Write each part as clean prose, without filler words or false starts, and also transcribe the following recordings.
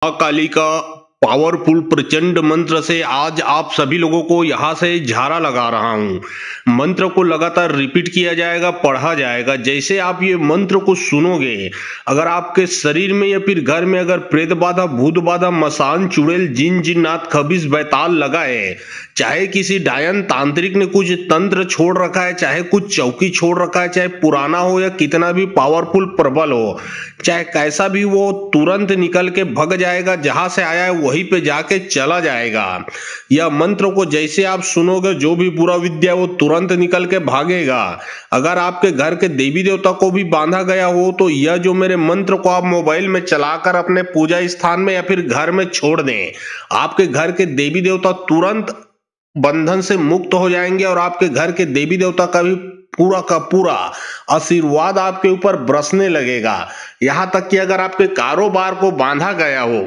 माँ काली का पावरफुल प्रचंड मंत्र से आज आप सभी लोगों को यहाँ से झारा लगा रहा हूँ। मंत्र को लगातार रिपीट किया जाएगा, पढ़ा जाएगा। जैसे आप ये मंत्र को सुनोगे, अगर आपके शरीर में या फिर घर में अगर प्रेत बाधा, भूत बाधा, मसान, चुड़ैल, जिन जिन्नात, खबीस, बैताल लगा है, चाहे किसी डायन तांत्रिक ने कुछ तंत्र छोड़ रखा है, चाहे कुछ चौकी छोड़ रखा है, चाहे पुराना हो या कितना भी पावरफुल प्रबल हो, चाहे कैसा भी, वो तुरंत निकल के भग जाएगा। जहां से आया है वहीं पे जाके चला जाएगा। यह मंत्र को जैसे आप सुनोगे, जो भी बुरा विद्या वो तुरंत निकल के भागेगा। अगर आपके घर के देवी देवता को भी बांधा गया हो तो यह जो मेरे मंत्र को आप मोबाइल में चलाकर अपने पूजा स्थान में या फिर घर में छोड़ दें, आपके घर के देवी देवता तुरंत बंधन से मुक्त हो जाएंगे और आपके घर के देवी देवता का पूरा आशीर्वाद आपके ऊपर बरसने लगेगा। यहां तक कि अगर आपके कारोबार को बांधा गया हो,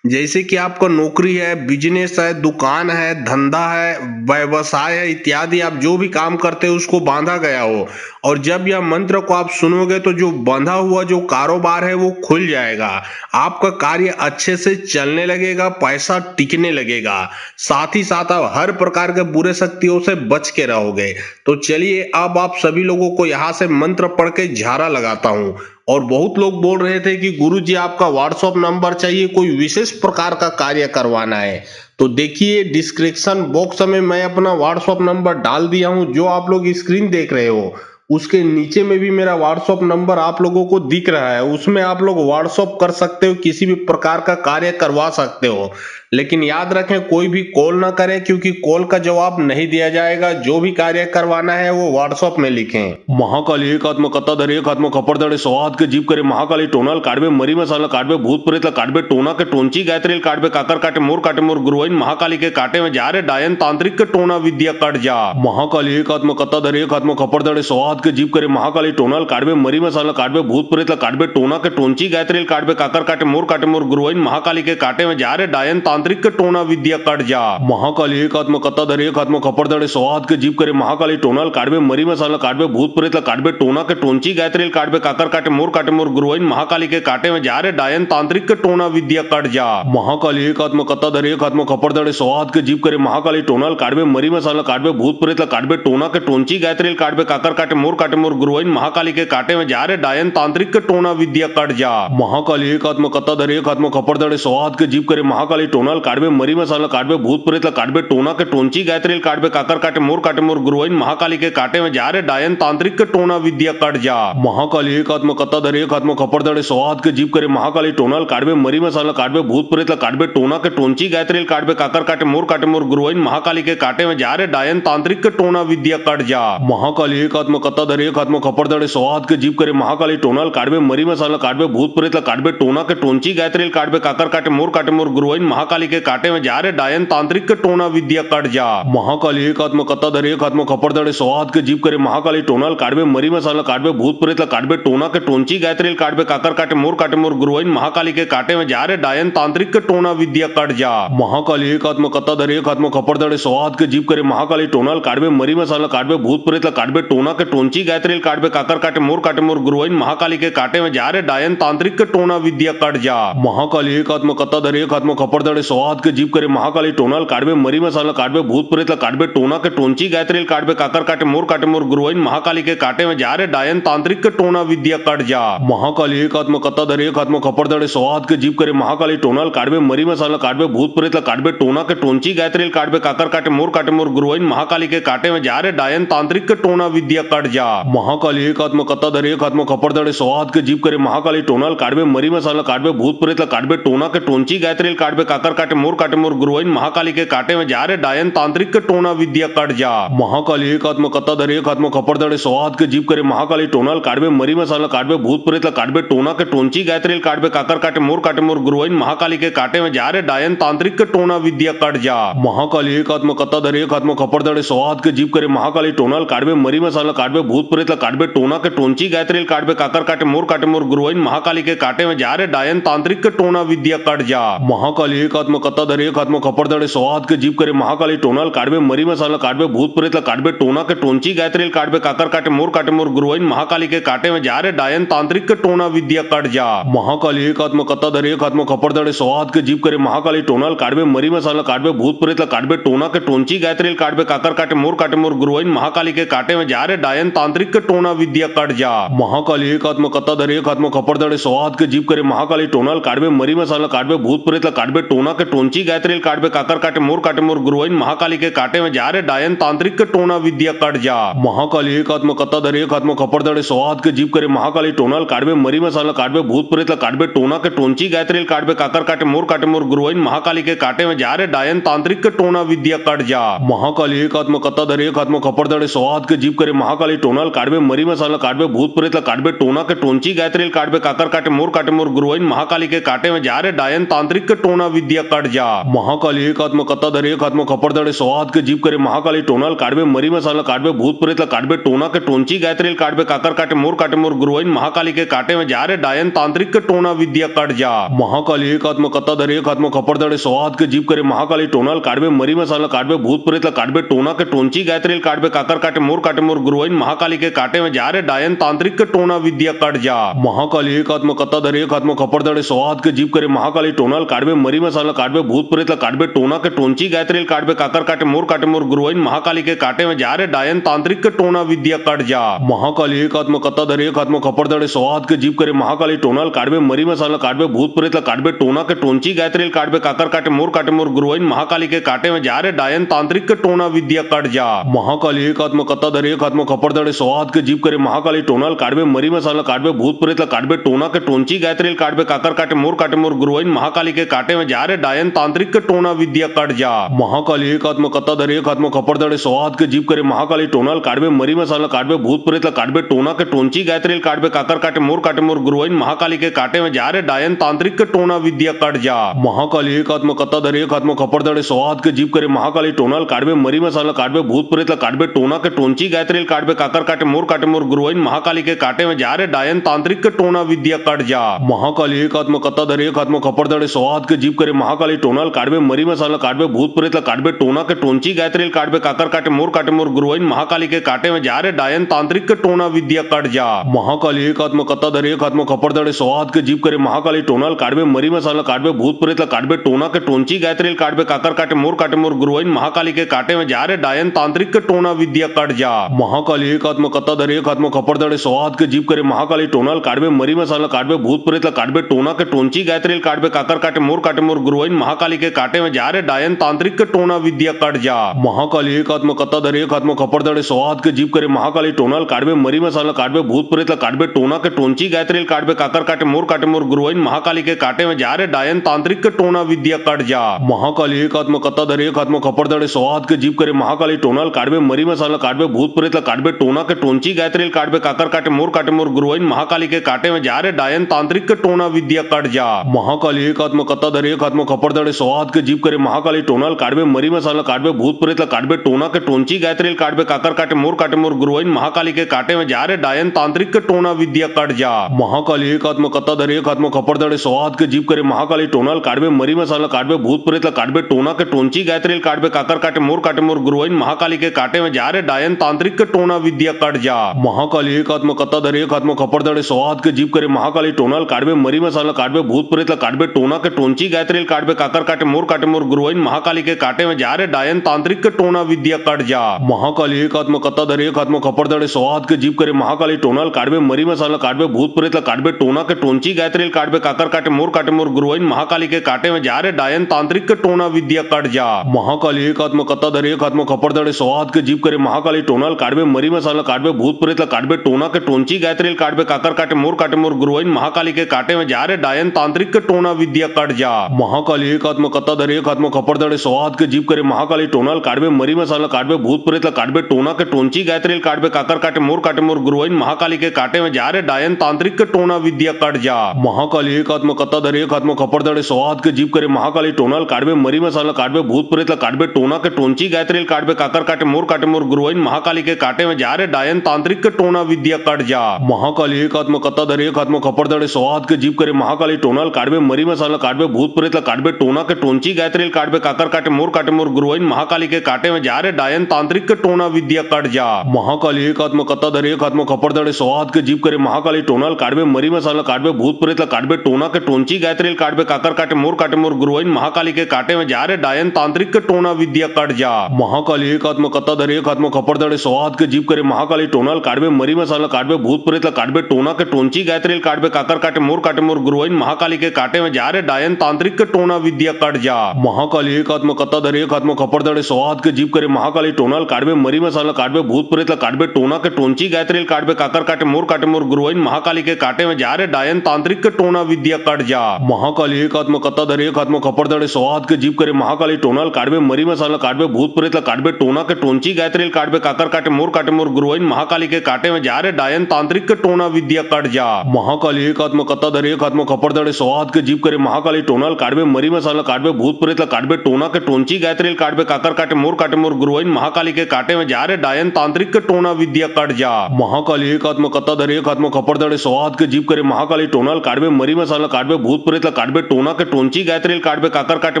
जैसे कि आपका नौकरी है, बिजनेस है, दुकान है, धंधा है, व्यवसाय है इत्यादि, आप जो भी काम करते हो उसको बांधा गया हो, और जब यह मंत्र को आप सुनोगे तो जो बंधा हुआ जो कारोबार है वो खुल जाएगा। आपका कार्य अच्छे से चलने लगेगा, पैसा टिकने लगेगा, साथ ही साथ आप हर प्रकार के बुरे शक्तियों से बच के रहोगे। तो चलिए अब आप सभी लोगों को यहाँ से मंत्र पढ़ के झारा लगाता हूँ। और बहुत लोग बोल रहे थे कि गुरुजी आपका व्हाट्सएप नंबर चाहिए, कोई विशेष प्रकार का कार्य करवाना है। तो देखिए डिस्क्रिप्शन बॉक्स में मैं अपना व्हाट्सएप नंबर डाल दिया हूं। जो आप लोग स्क्रीन देख रहे हो उसके नीचे में भी मेरा व्हाट्सएप नंबर आप लोगों को दिख रहा है। उसमें आप लोग व्हाट्सएप कर सकते हो, किसी भी प्रकार का कार्य करवा सकते हो। लेकिन याद रखें कोई भी कॉल ना करें, क्योंकि कॉल का जवाब नहीं दिया जाएगा। जो भी कार्य करवाना है वो व्हाट्सएप में लिखें। महाकाली एकात्म कत्ताधर एकात्म खपरदड़े सौहात के जीप करे महाकाली टोनाल काटबे मरी मसाला काटबे भूत प्रेत काटबे टोना के टोंची गायत्रील काटबे काकर काटे मोर गुरुवाइन महाकाली के काटे में जा रे डायन तांत्रिक के टोना विद्या कट जा। महाकाली एकात्म कत्ताधर एकात्म खपरदड़े सौहात के जीप करे महाकाली टोनाल काटबे मरी मसाला काटबे भूत प्रेत काटबे टोना के टोंची गायत्रील काटबे काकर काटे मोर गुरुवाइन महाकाली के काटे में जा रे डायन तांत्रिक के टोना विद्या कट जा। महाकाली एकात्म कत्ताधर एकात्म खपरदड़े सौहात के जीप करे महाकाली टोनाल काटबे मरी मसाला काटबे भूत प्रेत काटबे टोना के टोंची गायत्रील काटबे काकर काटे मोर गुरुवाइन महाकाली के काटे में जा रे डायन तांत्रिक के टोना विद्या कट जा। महाकाली एकात्म कत्ताधर एकात्म खपरदड़े सौहात के जीप करे महाकाली टोनाल काटबे मरी मसाला काटबे भूत प्रेत काटबे टोना के टोंची गायत्रील काटबे काकर काटे मोर गुरुवाइन महाकाली के काटे में जा रे डायन तांत्रिक के टोना विद्या कट जा। महाकाली एकात्म कत्ताधर एकात्म खपरदड़े सौहात के जीप करे महाकाली टोनाल काटबे मरी मसाला काटबे भूत प्रेत काटबे टोना के टोंची गायत्रील काटबे काकर काटे मोर गुरुवाइन महाकाली के काटे में जा रे डायन तांत्रिक के टोना विद्या कट जा। महाकाली एकात्म कत्ताधर एकात्म खपरदड़े सौहात के जीप करे महाकाली टोनाल काटबे मरी मसाला काटबे भूत प्रेत काटबे टोना के टोंची गायत्रील काटबे काकर काटे मोर गुरुवाइन महाकाली के काटे में जा रे डायन तांत्रिक के टोना विद्या कट जा। महाकाली एकात्म कत्ताधर एकात्म खपरदड़े सौहात के जीप करे महाकाली टोनाल काटबे मरी मसाला काटबे भूत प्रेत काटबे टोना के टोंची गायत्रील काटबे काकर काटे मोर गुरुवाइन महाकाली के काटे में जा रे डायन तांत्रिक के टोना विद्या कट जा। महाकाली एकात्म कत्ताधर एकात्म खपरदड़े सौहात के जीप करे महाकाली टोनाल काटबे मरी मसाला काटबे भूत प्रेत काटबे टोना के टोंची गायत्रील काटबे काकर काटे मोर गुरुवाइन महाकाली के काटे में जा रे डायन तांत्रिक के टोना विद्या कट जा। महाकाली एकात्म कत्ताधर एकात्म खपरदड़े सौहात के जीप करे महाकाली टोनाल काटबे मरी मसाला काटबे भूत प्रेत काटबे टोना के टोंची गायत्रील काटबे काकर काटे मोर गुरुवाइन महाकाली के काटे में जा रे डायन तांत्रिक के टोना विद्या कट जा। महाकाली एकात्म कत्ताधर एकात्म खपरदड़े सौहात के जीप करे महाकाली टोनाल काटबे मरी मसाला काटबे भूत प्रेत काटबे टोना के टोंची गायत्रील काटबे काकर काटे मोर गुरुवाइन महाकाली के काटे में जा रे डायन तांत्रिक के टोना विद्या कट जा। महाकाली एकात्म कत्ताधर एकात्म खपरदड़े सौहात के जीप करे महाकाली टोनाल काटबे मरी मसाला काटबे भूत प्रेत काटबे टोना के टोंची गायत्रील काटबे काकर काटे मोर गुरुवाइन महाकाली के काटे में जा रे डायन तांत्रिक के टोना विद्या कट जा। महाकाली एकात्म कत्ताधर एकात्म खपरदड़े सौहात के जीप करे महाकाली टोनाल काटबे मरी मसाला काटबे भूत प्रेत काटबे टोना के टोंची गायत्रील काटबे काकर काटे मोर गुरुवाइन महाकाली के काटे में जा रे डायन तांत्रिक के टोना विद्या कट जा। महाकाली एकात्म कत्ताधर एकात्म खपरदड़े सौहात के जीप करे महाकाली टोनाल काटबे मरी मसाला काटबे भूत प्रेत काटबे टोना के टोंची गायत्रील काटबे काकर काटे मोर गुरुवाइन महाकाली के काटे में जा रे डायन तांत्रिक के टोना विद्या कट जा। महाकाली एकात्म कत्ताधर एकात्म खपरदड़े सौहात के जीप करे महाकाली टोनाल काटबे मरी मसाला काटबे भूत प्रेत काटबे टोना के टोंची गायत्रील काटबे काकर काटे मोर गुरुवाइन महाकाली के काटे में जा रे डायन तांत्रिक के टोना विद्या कट जा। महाकाली एकात्म एकात्म कत्ताधर एकात्म खपरदडे सौहात के जीप करे महाकाली टोनाल काडवे मरी मसाला काडवे भूत प्रेतला काडवे टोना के टोंची गायत्रील काडवे काकर काटे मोर गुरुवाइन महाकाली के काटे में जा रे डायन तांत्रिक के टोना विद्या कट जा महाकाली एकात्म कत्ताधर एकात्म खपरदडे सौहात के जीप करे महाकाली टोनाल काडवे मरी मसाला काडवे भूत प्रेतला काडवे टोना के टोंची गायत्रील काडवे काकर काटे मोर गुरुवाइन महाकाली के काटे में जा रे डायन तांत्रिक के टोना विद्या कट जा महाकाली एकात्म कत्ताधर एकात्म खपरदडे सौहात के जीप करे महाकाली टोनाल काडवे मरी मसाला काडवे भूत प्रेतला काडवे टोना के टोंची गायत्रील काडवे काकर काटे मोर गुरुवाइन महाकाली के काटे में जा रे डायन तांत्रिक के टोना विद्या कट जा महाकाली एकात्म कत्ताधर एकात्म खपरदडे सौहात के जीप करे महाकाली टोनाल काडवे मरी मसाला काडवे भूत प्रेतला काडवे टोना के टोंची गायत्रील काडवे काकर काटे मोर गुरुवाइन महाकाली के काटे में जा रे डायन तांत्रिक के टोना विद्या कट जा महाकाली एकात्म कत्ताधर एकात्म खपरदडे सौहात के जीप करे महाकाली टोनाल काडवे मरी मसाला काडवे भूत प्रेतला काडवे टोना के टोंची गायत्रील काडवे काकर काटे मोर गुरुवाइन महाकाली के काटे में जा रे डायन तांत्रिक के टोना विद्या कट जा महाकाली एकात्म कत्ताधर एकात्म खपरदडे सौहात के जीप करे महाकाली टोनाल काडवे मरी मसाला काडवे भूत प्रेतला काडवे टोना के टोंची गायत्रील काडवे काकर काटे मोर गुरुवाइन महाकाली के काटे में जा रे डायन तांत्रिक के टोना विद्या कट जा महाकाली एकात्म कत्ताधर एकात्म खपरदडे सौहात के जीप करे महाकाली टोनाल काडवे मरी मसाला काडवे भूत प्रेतला काडवे टोना के टोंची गायत्रील काडवे काकर काटे मोर गुरुवाइन महाकाली के काटे में जा रे डायन तांत्रिक के टोना विद्या कट जा महाकाली एकात्म कत्ताधर एकात्म खपरदडे सौहात के जीप करे महाकाली टोनाल काडवे मरी मसाला काडवे भूत प्रेतला काडवे टोना के टोंची गायत्रील काडवे काकर काटे मोर गुरुवाइन महाकाली के काटे में जा रे डायन तांत्रिक के टोना विद्या कट जा महाकाली एकात्म कत्ताधर एकात्म खपरदडे सौहात के जीप करे महाकाली टोनाल काडवे मरी मसाला काडवे भूत प्रेतला काडवे टोना के टोंची गायत्रील काडवे काकर काटे मोर गुरुवाइन महाकाली के काटे में जा रे डायन तांत्रिक के टोना विद्या कट जा महाकाली एकात्म कत्ताधर एकात्म खपरदडे सौहात के जीप करे महाकाली टोनाल काडवे मरी मसाला काडवे भूत प्रेतला काडवे टोना के टोंची गायत्रील काडवे काकर काटे मोर गुरुवाइन महाकाली के काटे में जा रे डायन तांत्रिक के टोना विद्या कट जा महाकाली एकात्म कत्ताधर एकात्म खपरदडे सौहात के जीप करे महाकाली टोनाल काडवे मरी मसाला काडवे भूत प्रेतला काडवे टोना के टोंची गायत्रील काडवे काकर काटे मोर गुरुवाइन महाकाली के काटे में जा रे डायन तांत्रिक के टोना विद्या कट जा महाकाली एकात्म कत्ताधर एकात्म खपरदडे सौहात के जीप करे महाकाली टोनाल काडवे मरी मसाला काडवे भूत प्रेतला काडवे टोना के टोंची गायत्रील काडवे काकर काटे मोर गुरुवाइन महाकाली के काटे में जा रे डायन तांत्रिक के टोना विद्या कट जा महाकाली एकात्म कत्ताधर एकात्म खपरदडे सौहात के जीप करे महाकाली टोनाल काडवे मरी मसाला काडवे भूत प्रेतला काडवे टोना के टोंची गायत्रील काडवे काकर काटे मोर गुरुवाइन महाकाली के काटे में जा रे डायन तांत्रिक के टोना विद्या कट जा महाकाली एकात्म कत्ताधर एकात्म खपरदडे सौहात के जीप करे महाकाली टोनाल काडवे मरी मसाला काडवे भूत प्रेतला काडवे टोना के टोंची गायत्रील काडवे काकर काटे मोर गुरुवाइन महाकाली के काटे में जा रे डायन तांत्रिक के टोना विद्या कट जा महाकाली एकात्म कत्ताधर एकात्म खपरदडे सौहात के जीप करे महाकाली टोनाल काडवे मरी मसाला काडवे भूत प्रेतला काडवे टोना के टोंची गायत्रील काडवे काकर काटे मोर गुरुवाइन महाकाली के काटे में जा रे डायन तांत्रिक के टोना विद्या कट जा महाकाली एकात्म कत्ताधर एकात्म खपरदडे सौहात के जीप करे महाकाली टोनाल काडवे मरी मसाला काडवे भूत प्रेतला काडवे टोना के टोंची गायत्रील काडवे काकर काटे मोर गुरुवाइन महाकाली के काटे में जा रे डायन तांत्रिक के टोना विद्या कट जा महाकाली एकात्म कत्ताधर एकात्म खपरदडे सौहात के जीप करे महाकाली टोनाल काडवे मरी मसाला काडवे भूत प्रेतला काडवे टोना के टोंची गायत्रील काडवे काकर काटे मोर गुरुवाइन महाकाली के काटे में जा रे डायन तांत्रिक के टोना विद्या कट जा महाकाली एकात्म कत्ताधर एकात्म खपरदडे सौहात के जीप करे महाकाली टोनाल काडवे मरी मसाला काडवे भूत प्रेतला काडवे टोना के टोंची गायत्रील काडवे काकर काटे मोर गुरुवाइन महाकाली के काटे में जा रे डायन तांत्रिक के टोना विद्या कट जा महाकाली एकात्म कत्ताधर एकात्म खपरदडे सौहात के जीप करे महाकाली टोनाल काडवे मरी मसाला काडवे भूत प्रेतला काडवे टोना के टोंची गायत्रील काडवे काकर काटे मोर गुरुवाइन महाकाली के काटे में जा रे डायन तांत्रिक के टोना विद्या कट जा महाकाली एकात्म कत्ताधर एकात्म खपरदडे सौहात के जीप करे महाकाली टोनाल काडवे मरी मसाला काडवे भूत प्रेतला काडवे टोना के टोंची गायत्रील काडवे काकर काटे मोर गुरुवाइन महाकाली के काटे में जा रे डायन तांत्रिक के टोना विद्या कट जा महाकाली एकात्म कत्ताधर एकात्म खपरदडे सौहात के जीप करे महाकाली टोनाल काडवे मरी मसाला काडवे भूत प्रेतला काडवे टोना के टोंची गायत्रील काडवे काकर काटे मोर गुरुवाइन महाकाली के काटे में जा रे डायन तांत्रिक के टोना विद्या कट जा महाकाली एकात्म कत्ताधर एकात्म खपरदडे सौहात के जीप करे महाकाली टोनाल काडवे मरी मसाला काडवे भूत प्रेतला काडवे टोना के टोंची गायत्रील काडवे काकर काटे मोर गुरुवाइन महाकाली के काटे में जा रे डायन तांत्रिक के टोना विद्या कट जा महाकाली एकात्म कत्ताधर एकात्म खपरदडे सौहात के जीप करे महाकाली टोनाल काडवे मरी मसाला काडवे भूत प्रेतला काडवे टोना के टोंची गायत्रील काडवे काकर काटे मोर गुरुवाइन महाकाली के काटे में जा रे डायन तांत्रिक के टोना विद्या कट जा महाकाली एकात्म कत्ताधर एकात्म खपरदडे सौहात के जीप करे महाकाली टोनाल काडवे मरी मसाला काडवे भूत प्रेतला काडवे टोना के टोंची गायत्रील काडवे काकर काटे मोर गुरुवाइन महाकाली के काटे में जा रे डायन तांत्रिक के टोना विद्या कट जा महाकाली एकात्म कत्ताधर एकात्म खपरदडे सौहात के जीप करे महाकाली टोनाल काडवे मरी मसाला काडवे भूत प्रेतला काटबे टोना के टोंची गायत्रील काटबे काकर काटे मोर गुरुवाइन महाकाली के काटे में जा रे डायन तांत्रिक के टोना विद्या कट जा महाकाली एक आत्मा कत्ता धरे एक आत्मा खपर दड़े सौहात के जीप करे महाकाली टोनाल काटबे मरी मसाला काटबे भूत प्रेत काटबे टोना के टोंची गायत्रील काटबे काकर काटे मोर गुरुवाइन महाकाली के काटे में जा रे डायन तांत्रिक के टोना विद्या कट जा महाकाली एक आत्मा कत्ता धरे एक आत्मा खपर दड़े सौहात के जीप करे महाकाली टोनाल काटबे मरी मसाला काटबे भूत प्रेत काटबे टोना के टोंची गायत्रील काटबे काकर काटे मोर गुरुवाइन महाकाली के काटे में जा रे डायन तांत्रिक के टोना विद्या कट जा महाकाली एक आत्मा कत्ता धरे एक आत्मा खपर दड़े सौहात के जीप करे महाकाली टोनाल काटबे मरी मसाला काटबे भूत प्रेत काटबे टोना के टोंची गायत्रील काटबे काकर काटे मोर गुरुवाइन महाकाली के काटे में जा रे डायन तांत्रिक के टोना विद्या कट जा महाकाली एक आत्मा कत्ता धरे एक आत्मा खपर दड़े सौहात के जीप करे महाकाली टोनाल काटबे मरी मसाला काटबे भूत प्रेत काटबे टोना के टोंची गायत्रील काटबे काकर काटे मोर गुरुवाइन महाकाली के काटे में जा रे डायन तांत्रिक के टोना विद्या कट जा महाकाली एक आत्मा कत्ता धरे एक आत्मा खपर दड़े सौहात के जीप करे महाकाली टोनाल काटबे मरी मसाला काटबे भूत प्रेत काटबे टोना के टोंची गायत्रील काटबे काकर काटे मोर गुरुवाइन महाकाली के काटे में जा रे डायन तांत्रिक के टोना विद्या कट जा महाकाली एक आत्मा कत्ता धरे एक आत्मा खपर दड़े सौहात के जीप करे महाकाली टोनाल काटबे मरी मसाला काटबे भूत प्रेत काटबे टोना के टोंची गायत्रील काटबे काकर काटे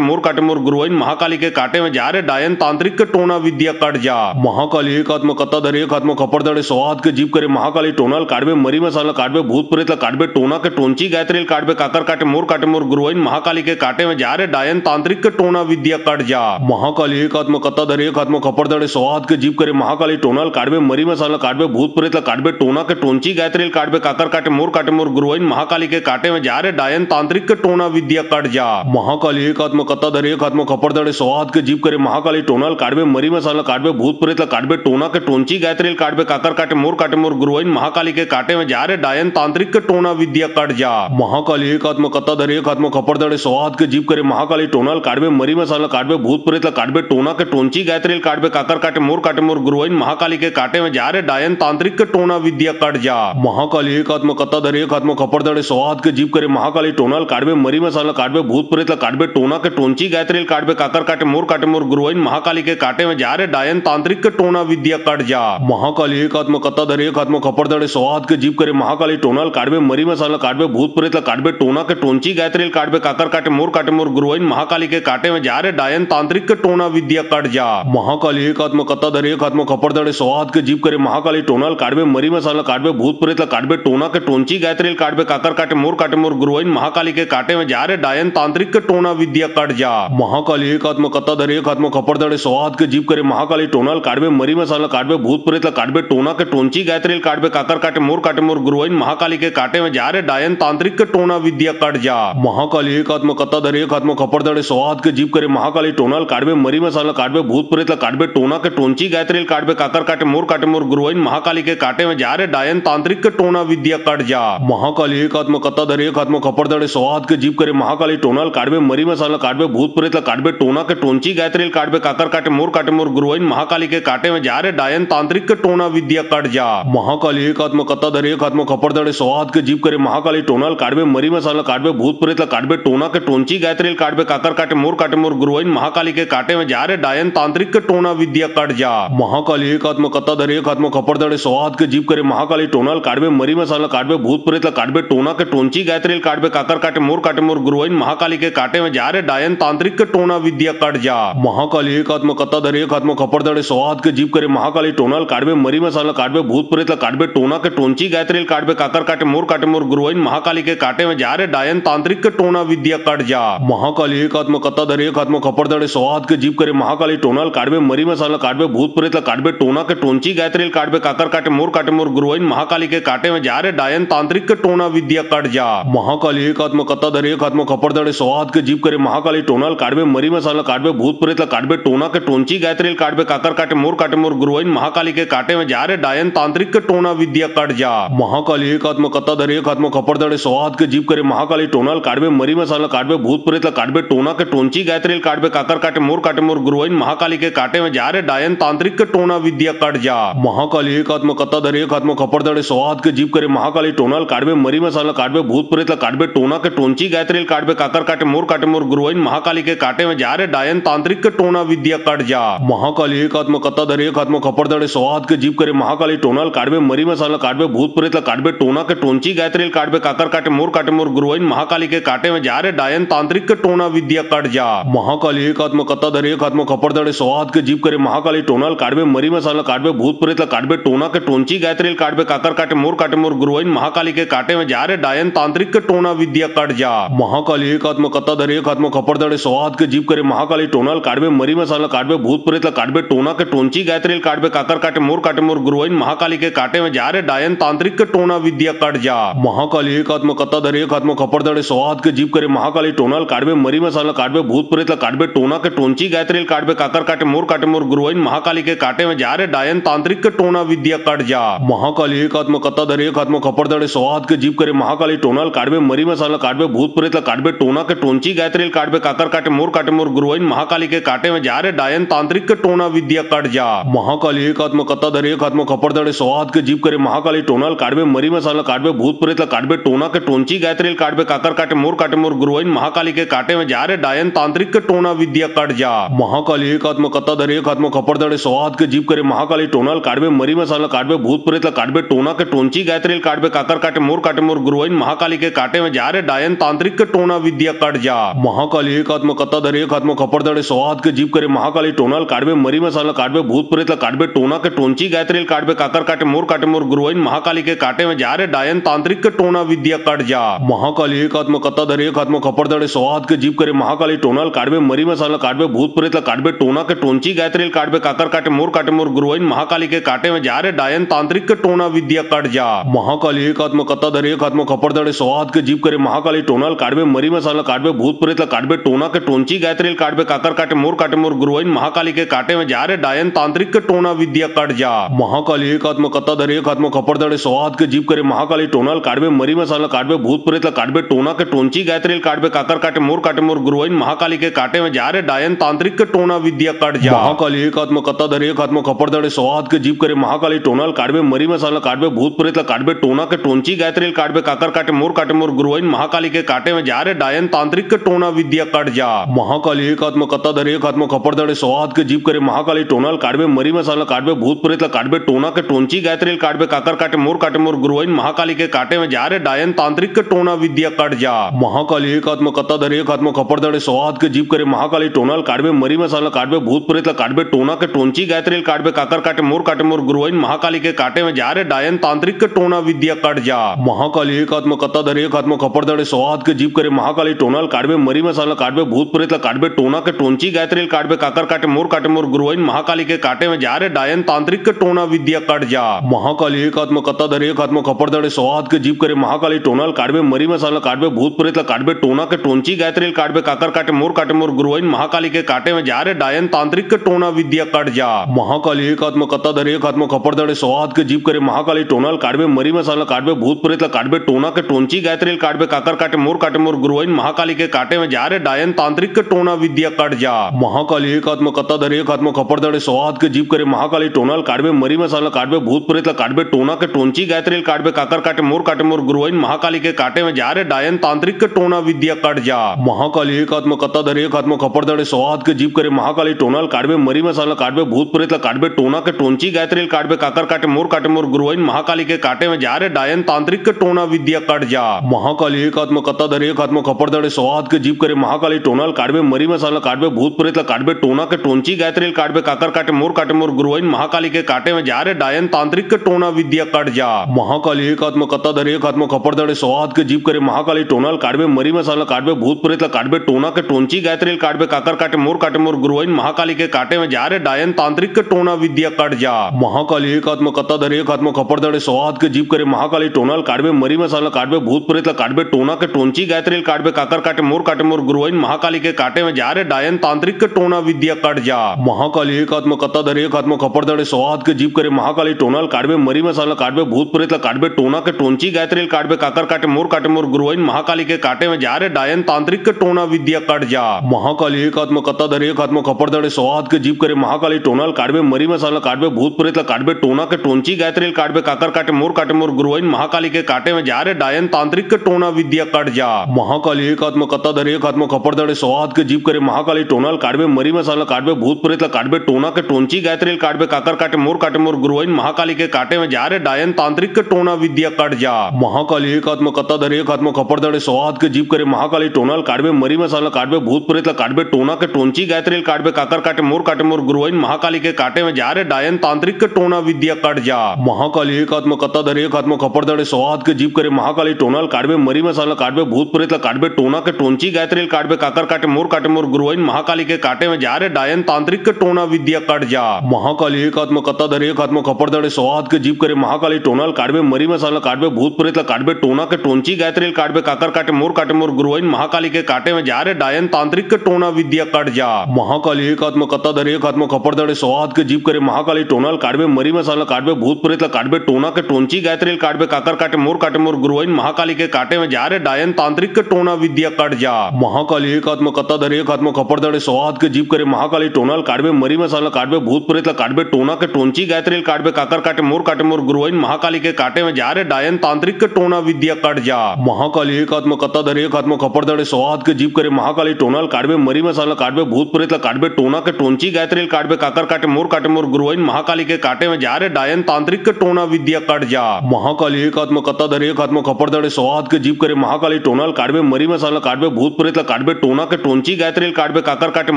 मोर गुरुवाइन महाकाली के काटे में जा रे डायन तांत्रिक के टोना विद्या कट जा महाकाली एक आत्मा कत्ता धरे एक आत्मा खपर दड़े सौहात के जीप करे महाकाली टोनाल काटबे मरी मसाला काटबे भूत प्रेत काटबे टोना के टोंची गायत्रील काटबे काकर काटे मोर गुरुवाइन महाकाली के काटे में जा रे डायन तांत्रिक के टोना विद्या कट जा महाकाली एक आत्मा कत्ता धरे एक आत्मा खपर दड़े सौहात के जीप करे महाकाली टोनाल काटबे मरी मसाला काटबे भूत प्रेत काटबे टोना के टोंची गायत्रील काटबे काकर काटे मोर गुरुवाइन महाकाली के काटे में जा रे डायन तांत्रिक के टोना विद्या कट जा महाकाली एक आत्मा कत्ता धरे एक आत्मा खपर दड़े सौहात के जीप करे महाकाली टोनाल काटबे मरी मसाला काटबे भूत प्रेत काटबे टोना के टोंची गायत्रील काटबे काकर काटे मोर गुरुवाइन महाकाली के काटे में जा रे डायन तांत्रिक के टोना विद्या कट जा महाकाली एक आत्मा कत्ता धरे एक आत्मा खपर दड़े सौहात के जीप करे महाकाली टोनाल काटबे मरी मसाला काटबे भूत प्रेत काटबे टोना के टोंची गायत्रील काटबे काकर काटे मोर गुरुवाइन महाकाली के काटे में जा रे डायन तांत्रिक के टोना विद्या कट जा महाकाली एक आत्मा कत्ता धरे एक आत्मा खपर दड़े सौहात के जीप करे महाकाली टोनाल काटबे मरी मसाला काटबे भूत प्रेत काटबे टोना के टोंची गायत्रील काटबे काकर काटे मोर गुरुवाइन महाकाली के काटे में जा रे डायन तांत्रिक के टोना विद्या कट जा महाकाली एक आत्मा कत्ता धरे एक आत्मा खपर दड़े सौहात के जीप करे महाकाली टोनाल काटबे मरी मसाला काटबे भूत प्रेत काटबे टोना के टोंची गायत्रील काटबे काकर काटे मोर गुरुवाइन महाकाली के काटे में जा रे डायन तांत्रिक के टोना विद्या कट जा महाकाली एक आत्मा कत्ता धरे एक आत्मा खपर दड़े सौहात के जीप करे महाकाली टोनाल काटबे मरी मसाला काटबे भूत प्रेत काटबे टोना के टोंची गायत्रील काटबे काकर काटे मोर गुरुवाइन महाकाली के काटे में जा रे डायन तांत्रिक के टोना विद्या कट जा महाकाली एक आत्मा कत्ता धरे एक आत्मा खपर दड़े सौहात के जीप करे महाकाली टोनाल काटबे मरी मसाला काटबे भूत प्रेत काटबे टोना के टोंची गायत्रील काटबे काकर काटे मोर गुरुवाइन महाकाली के काटे में जा रे डायन तांत्रिक के टोना विद्या कट जा महाकाली एक आत्मा कत्ता धरे एक आत्मा खपर दड़े सौहात के जीप करे महाकाली टोनाल काटबे मरी मसाला काटबे भूत प्रेत काटबे टोना के टोंची गायत्रील काटबे काकर काटे मोर गुरुवाइन महाकाली के काटे में जा रे डायन तांत्रिक के टोना विद्या कट जा महाकाली एक आत्मा कत्ता धरे एक आत्मा खपर दड़े सौहात के जीप करे महाकाली टोनाल काटबे मरी मसाला काटबे भूत प्रेत काटबे टोना के टोंची गायत्रील काटबे काकर काटे मोर गुरुवाइन महाकाली के काटे में जा रे डायन तांत्रिक के टोना विद्या कट जा महाकाली एक आत्मा कत्ता धरे एक आत्मा खपर दड़े सौहात के जीप करे महाकाली टोनाल काटबे मरी मसाला काटबे भूत प्रेत काटबे टोना के टोंची गायत्रील काटबे काकर काटे मोर गुरुवाइन महाकाली के काटे में जा रे डायन तांत्रिक के टोना विद्या कट जा महाकाली एक आत्मा कत्ता धरे एक आत्मा खपर दड़े सौहात के जीप करे महाकाली टोनाल काटबे मरी मसाला काटबे भूत प्रेत काटबे टोना के टोंची गायत्रील काटबे काकर काटे मोर गुरुवाइन महाकाली के काटे में जा रे डायन तांत्रिक के टोना विद्या कट जा महाकाली एक आत्मा कत्ता धरे एक आत्मा खपर दड़े सौहात के जीप करे महाकाली टोनाल काटबे मरी मसाला काटबे भूत प्रेत काटबे टोना के टोंची गायत्रील काटबे काकर काटे मोर गुरुवाइन महाकाली के काटे में जा रे डायन तांत्रिक के टोना विद्या कट जा महाकाली एक आत्मा कत्ता धरे एक आत्मा खपर दड़े सौहात के जीप करे महाकाली टोनाल काटबे मरी मसाला काटबे भूत प्रेत काटबे टोना के टोंची गायत्रील काटबे काकर काटे मोर गुरुवाइन महाकाली के काटे में जा रे डायन तांत्रिक के टोना विद्या कट जा महाकाली एक आत्मा कत्ता धरे एक आत्मा खपर दड़े सौहात के जीप करे महाकाली टोनाल काटबे मरी मसाला काटबे भूत प्रेत काटबे टोना के टोंची गायत्रील काटबे काकर काटे मोर गुरुवाइन महाकाली के काटे में जा रे डायन तांत्रिक के टोना विद्या कट जा महाकाली एक आत्मा कत्ता धरे एक आत्मा खपर दड़े सौहात के जीप करे महाकाली टोनाल काटबे मरी मसाला काटबे भूत प्रेत काटबे टोना के टोंची गायत्रील काटबे काकर काटे मोर गुरुवाइन महाकाली के काटे में जा रे डायन तांत्रिक के टोना विद्या कट जा महाकाली एक आत्मा कत्ता धरे एक आत्मा खपर दड़े सौहात के जीप करे महाकाली टोनाल काटबे मरी मसाला काटबे भूत प्रेत काटबे टोना के टोंची गायत्रील काटबे काकर काटे मोर गुरुवाइन महाकाली के काटे में जा रे डायन तांत्रिक के टोना विद्या कट जा महाकाली एक आत्मा कत्ता धरे एक आत्मा खपर दड़े सौहात के जीप करे महाकाली टोनाल काटबे मरी मसाला काटबे भूत प्रेत काटबे टोना के टोंची गायत्रील काटबे काकर काटे मोर गुरुवाइन महाकाली के काटे में जा रे डायन तांत्रिक के टोना विद्या कट जा महाकाली एकात्म कत्ताधर एकात्म खपरदड़े सौहात के जीप करे महाकाली टोनाल काटबे मरी मसाला काटबे भूत प्रेत काटबे टोना के टोंची गायत्रील काटबे काकर काटे मोर गुरुवाइन महाकाली के काटे में जा रे डायन तांत्रिक के टोना विद्या कट जा महाकाली एकात्म कत्ताधर एकात्म खपरदड़े सौहात के जीप करे महाकाली टोनाल काटबे मरी मसाला काटबे भूत प्रेत काटबे टोना के टोंची गायत्रील काटबे काकर काटे मोर गुरुवाइन महाकाली के काटे में जा रे डायन तांत्रिक के टोना विद्या कट जा महाकाली एकात्म कत्ताधर एकात्म खपरदड़े सौहात के जीप करे महाकाली टोनाल काटबे मरी मसाला काटबे भूत प्रेत काटबे टोना के टोंची गायत्रील काटबे काकर काटे मोर गुरुवाइन महाकाली के काटे में जा रे डायन तांत्रिक के टोना विद्या कट जा महाकाली एकात्म कत्ताधर एकात्म खपरदड़े सौहात के जीप करे महाकाली टोनाल काटबे मरी मसाला काटबे भूत प्रेत काटबे टोना के टोंची गायत्रील काटबे काकर काटे मोर गुरुवाइन महाकाली के काटे में जा रे डायन तांत्रिक के टोना विद्या कट जा महाकाली एकात्म कत्ताधर एकात्म खपरदड़े सौहात के जीप करे महाकाली टोनाल काटबे मरी मसाला काटबे भूत प्रेत काटबे टोना के टोंची गायत्रील काटबे काकर काटे मोर गुरुवाइन महाकाली के काटे में जा रे डायन तांत्रिक के टोना विद्या कट जा महाकाली एकात्म कत्ताधर एकात्म खपरदड़े सौहात के जीप करे महाकाली टोनाल काटबे मरी मसाला काटबे भूत प्रेत काटबे टोना के टोंची गायत्रील काटबे काकर काटे मोर गुरुवाइन महाकाली के काटे में जा रे डायन तांत्रिक के टोना विद्या कट जा महाकाली एकात्म कत्ताधर एकात्म खपरदड़े सौहात के जीप करे महाकाली टोनाल काटबे मरी मसाला काटबे भूत प्रेत काटबे टोना के टोंची गायत्रील काटबे काकर काटे मोर गुरुवाइन महाकाली के काटे में जा रे डायन तांत्रिक के टोना विद्या कट जा महाकाली एकात्म कत्ताधर एकात्म खपरदड़े सौहात के जीप करे महाकाली टोनाल काटबे मरी मसाला काटबे भूत प्रेत काटबे टोना के टोंची गायत्रील काटबे काकर काटे मोर गुरुवाइन महाकाली के काटे में जा रे डायन तांत्रिक के टोना विद्या कट जा महाकाली एकात्म कत्ताधर एकात्म खपरदड़े सौहात के जीप करे महाकाली टोनाल काटबे मरी मसाला काटबे भूत प्रेत काटबे टोना के टोंची गायत्रील काटबे काकर काटे मोर गुरुवाइन महाकाली के काटे में जा रे डायन तांत्रिक के टोना विद्या कट जा महाकाली एकात्म कत्ताधर एकात्म खपरदड़े सौहात के जीप करे महाकाली टोनाल काटबे मरी मसाला काटबे भूत प्रेत काटबे टोना के टोंची गायत्रील काटबे काकर काटे मोर गुरुवाइन महाकाली के काटे में जा रे डायन तांत्रिक के टोना विद्या कट जा महाकाली एकात्म कत्ताधर एकात्म खपरदड़े सौहात के जीप करे महाकाली टोनाल काटबे मरी मसाला काटबे भूत प्रेत काटबे टोना के टोंची गायत्रील काटबे काकर काटे मोर गुरुवाइन महाकाली के काटे में जा रे डायन तांत्रिक के टोना विद्या कट जा महाकाली एकात्म कत्ताधर एकात्म खपरदड़े सौहात के जीप करे महाकाली टोनाल काटबे मरी मसाला काटबे भूत प्रेत काटबे टोना के टोंची गायत्रील काटबे काकर काटे मोर गुरुवाइन महाकाली के काटे में जा रे डायन तांत्रिक के टोना विद्या कट जा महाकाली एकात्म कत्ताधर एकात्म खपरदड़े सौहात के जीप करे महाकाली टोनाल काटबे मरी मसाला काटबे भूत प्रेत काटबे टोना के टोंची गायत्रील काटबे काकर काटे मोर गुरुवाइन महाकाली के काटे में जा रे डायन तांत्रिक के टोना विद्या कट जा महाकाली एकात्म कत्ताधर एकात्म खपरदड़े सौहात के जीप करे महाकाली टोनाल काटबे मरी मसाला काटबे भूत प्रेत काटबे टोना के टोंची गायत्रील काटबे काकर काटे मोर गुरुवाइन महाकाली के काटे में जा रे डायन तांत्रिक के टोना विद्या कट जा महाकाली एकात्म कत्ताधर एकात्म खपरदड़े सौहात के जीप करे महाकाली टोनाल काटबे मरी मसाला काटबे भूत प्रेत काटबे टोना के टोंची गायत्रील काटबे काकर काटे मोर गुरुवाइन महाकाली के काटे में जा रे डायन तांत्रिक के टोना विद्या कट जा महाकाली एकात्म कत्ताधर एकात्म खपरदड़े सौहात के जीप करे महाकाली टोनाल काटबे मरी मसाला काटबे भूत प्रेत काटबे टोना के टोंची गायत्रील काटबे काकर काटे मोर गुरुवाइन महाकाली के काटे में जा रे डायन तांत्रिक के टोना विद्या कट जा महाकाली एकात्म कत्ताधर एकात्म खपरदड़े सौहात के जीप करे महाकाली टोनाल काटबे मरी मसाला काटबे भूत प्रेत काटबे टोना के टोंची गायत्रील काटबे काकर काटे मोर गुरुवाइन महाकाली के काटे में जा रे डायन तांत्रिक के टोना विद्या कट जा महाकाली एकात्म कत्ताधर एकात्म खपरदड़े सौहात के जीप करे महाकाली टोनाल काटबे मरी मसाला काटबे भूत प्रेत काटबे टोना के टोंची गायत्रील काटबे काकर काटे मोर गुरुवाइन महाकाली के काटे में जा रे डायन तांत्रिक के टोना विद्या कट जा महाकाली एकात्म कत्ताधर एकात्म खपरदड़े सौहात के जीप करे महाकाली टोनाल काटबे मरी मसाला काटबे भूत प्रेत काटबे टोना के टोंची गायत्रील काटबे काकर काटे मोर गुरुवाइन महाकाली के काटे में जा रे डायन तांत्रिक के टोना विद्या कट जा महाकाली एकात्म कत्ताधर एकात्म खपरदड़े सौहात के जीप करे महाकाली टोनाल काटबे मरी मसाला काटबे भूत प्रेत काटबे टोना के टोंची गायत्रील काटबे काकर काटे मोर गुरुवाइन महाकाली के काटे में जा रे डायन तांत्रिक के टोना विद्या कट जा महाकाली एकात्म कत्ताधर एकात्म खपरदड़े सौहात के जीप करे महाकाली टोनाल काटबे मरी मसाला काटबे भूत प्रेत काटबे टोना के टोंची गायत्रील काटबे काकर काटे मोर गुरुवाइन महाकाली के काटे में जा रे डायन तांत्रिक के टोना विद्या कट जा महाकाली एकात्म कत्ताधर एकात्म खपरदड़े सौहात के जीप करे महाकाली टोनाल काटबे मरी मसाला काटबे भूत प्रेत काटबे टोना के टोंची गायत्रील काटबे काकर काटे मोर गुरुवाइन महाकाली के काटे में जा रे डायन तांत्रिक के टोना विद्या कट जा महाकाली एकात्म कत्ताधर एकात्म खपरदड़े सौहात के जीप करे महाकाली टोनाल काटबे मरी मसाला काटबे भूत प्रेत काटबे टोना के टोंची गायत्रील काटबे काकर काटे मोर गुरुवाइन महाकाली के काटे में जा रे डायन तांत्रिक के टोना विद्या कट जा महाकाली एकात्म कत्ताधर एकात्म खपरदड़े सौहात के जीप करे महाकाली टोनाल काटबे मरी मसाला काटबे भूत प्रेत काटबे टोना के टोंची गायत्रील काटबे काकर काटे मोर गुरुवाइन महाकाली के काटे में जा रे डायन तांत्रिक के टोना विद्या कट जा महाकाली एकात्म कत्ताधर एकात्म खपरदड़े सौहात के जीप करे महाकाली महाकाली टोनल काडवे मरी मसाला काडवे भूत प्रेतला काडवे टोना के टोंची गायत्रील काडवे काकर काटे मोर गुरुवाइन महाकाली के काटे में जा रे डायन तांत्रिक के टोना विद्या कट जा महाकाली एक आत्मा कत्ता धरे एक आत्मा खपरदड़े सौहात के जीप करे महाकाली टोनल काडवे मरी मसाला काडवे भूत प्रेतला काडवे टोना के टोंची गायत्रील काडवे काकर काटे मोर गुरुवाइन महाकाली के काटे में जा रे डायन तांत्रिक के टोना विद्या कट जा महाकाली एक आत्मा कत्ता धरे एक आत्मा खपरदड़े सौहात के जीप करे महाकाली टोनल काडवे मरी मसाला काडवे भूत प्रेतला काडवे टोना के टोंची गायत्रील काडवे काकर काटे मोर गुरुवाइन महाकाली के काटे में जा रे डायन तांत्रिक के टोना विद्या कट जा महाकाली एक आत्मा कत्ता धरे एक आत्मा खपरदड़े सौहात के जीप करे महाकाली टोनल काडवे मरी मसाला काडवे भूत प्रेतला काडवे टोना के टोंची गायत्रील काडवे काकर काटे मोर गुरुवाइन महाकाली के काटे में जा रे डायन तांत्रिक के टोना विद्या कट जा महाकाली एक आत्मा कत्ता धरे एक आत्मा खपरदड़े सौहात के जीप करे महाकाली टोनल काडवे मरी मसाला काडवे भूत प्रेतला काडवे टोना के टोंची गायत्रील काडवे काकर काटे मोर गुरुवाइन महाकाली के काटे में जा रे डायन तांत्रिक के टोना विद्या कट जा महाकाली एक आत्मा कत्ता धरे एक आत्मा खपरदड़े सौहात के जीप करे महाकाली टोनल काडवे मरी मसाला काडवे भूत प्रेतला काडवे टोना के टोंची गायत्रील काडवे काकर काटे मोर गुरुवाइन महाकाली के काटे में जा रे डायन तांत्रिक के टोना विद्या कट जा महाकाली एक आत्मा कत्ता धरे एक आत्मा खपरदड़े सौहात के जीप करे महाकाली टोनल काडवे मरी मसाला काडवे भूत प्रेतला काडवे टोना के टोंची गायत्रील काडवे काकर काटे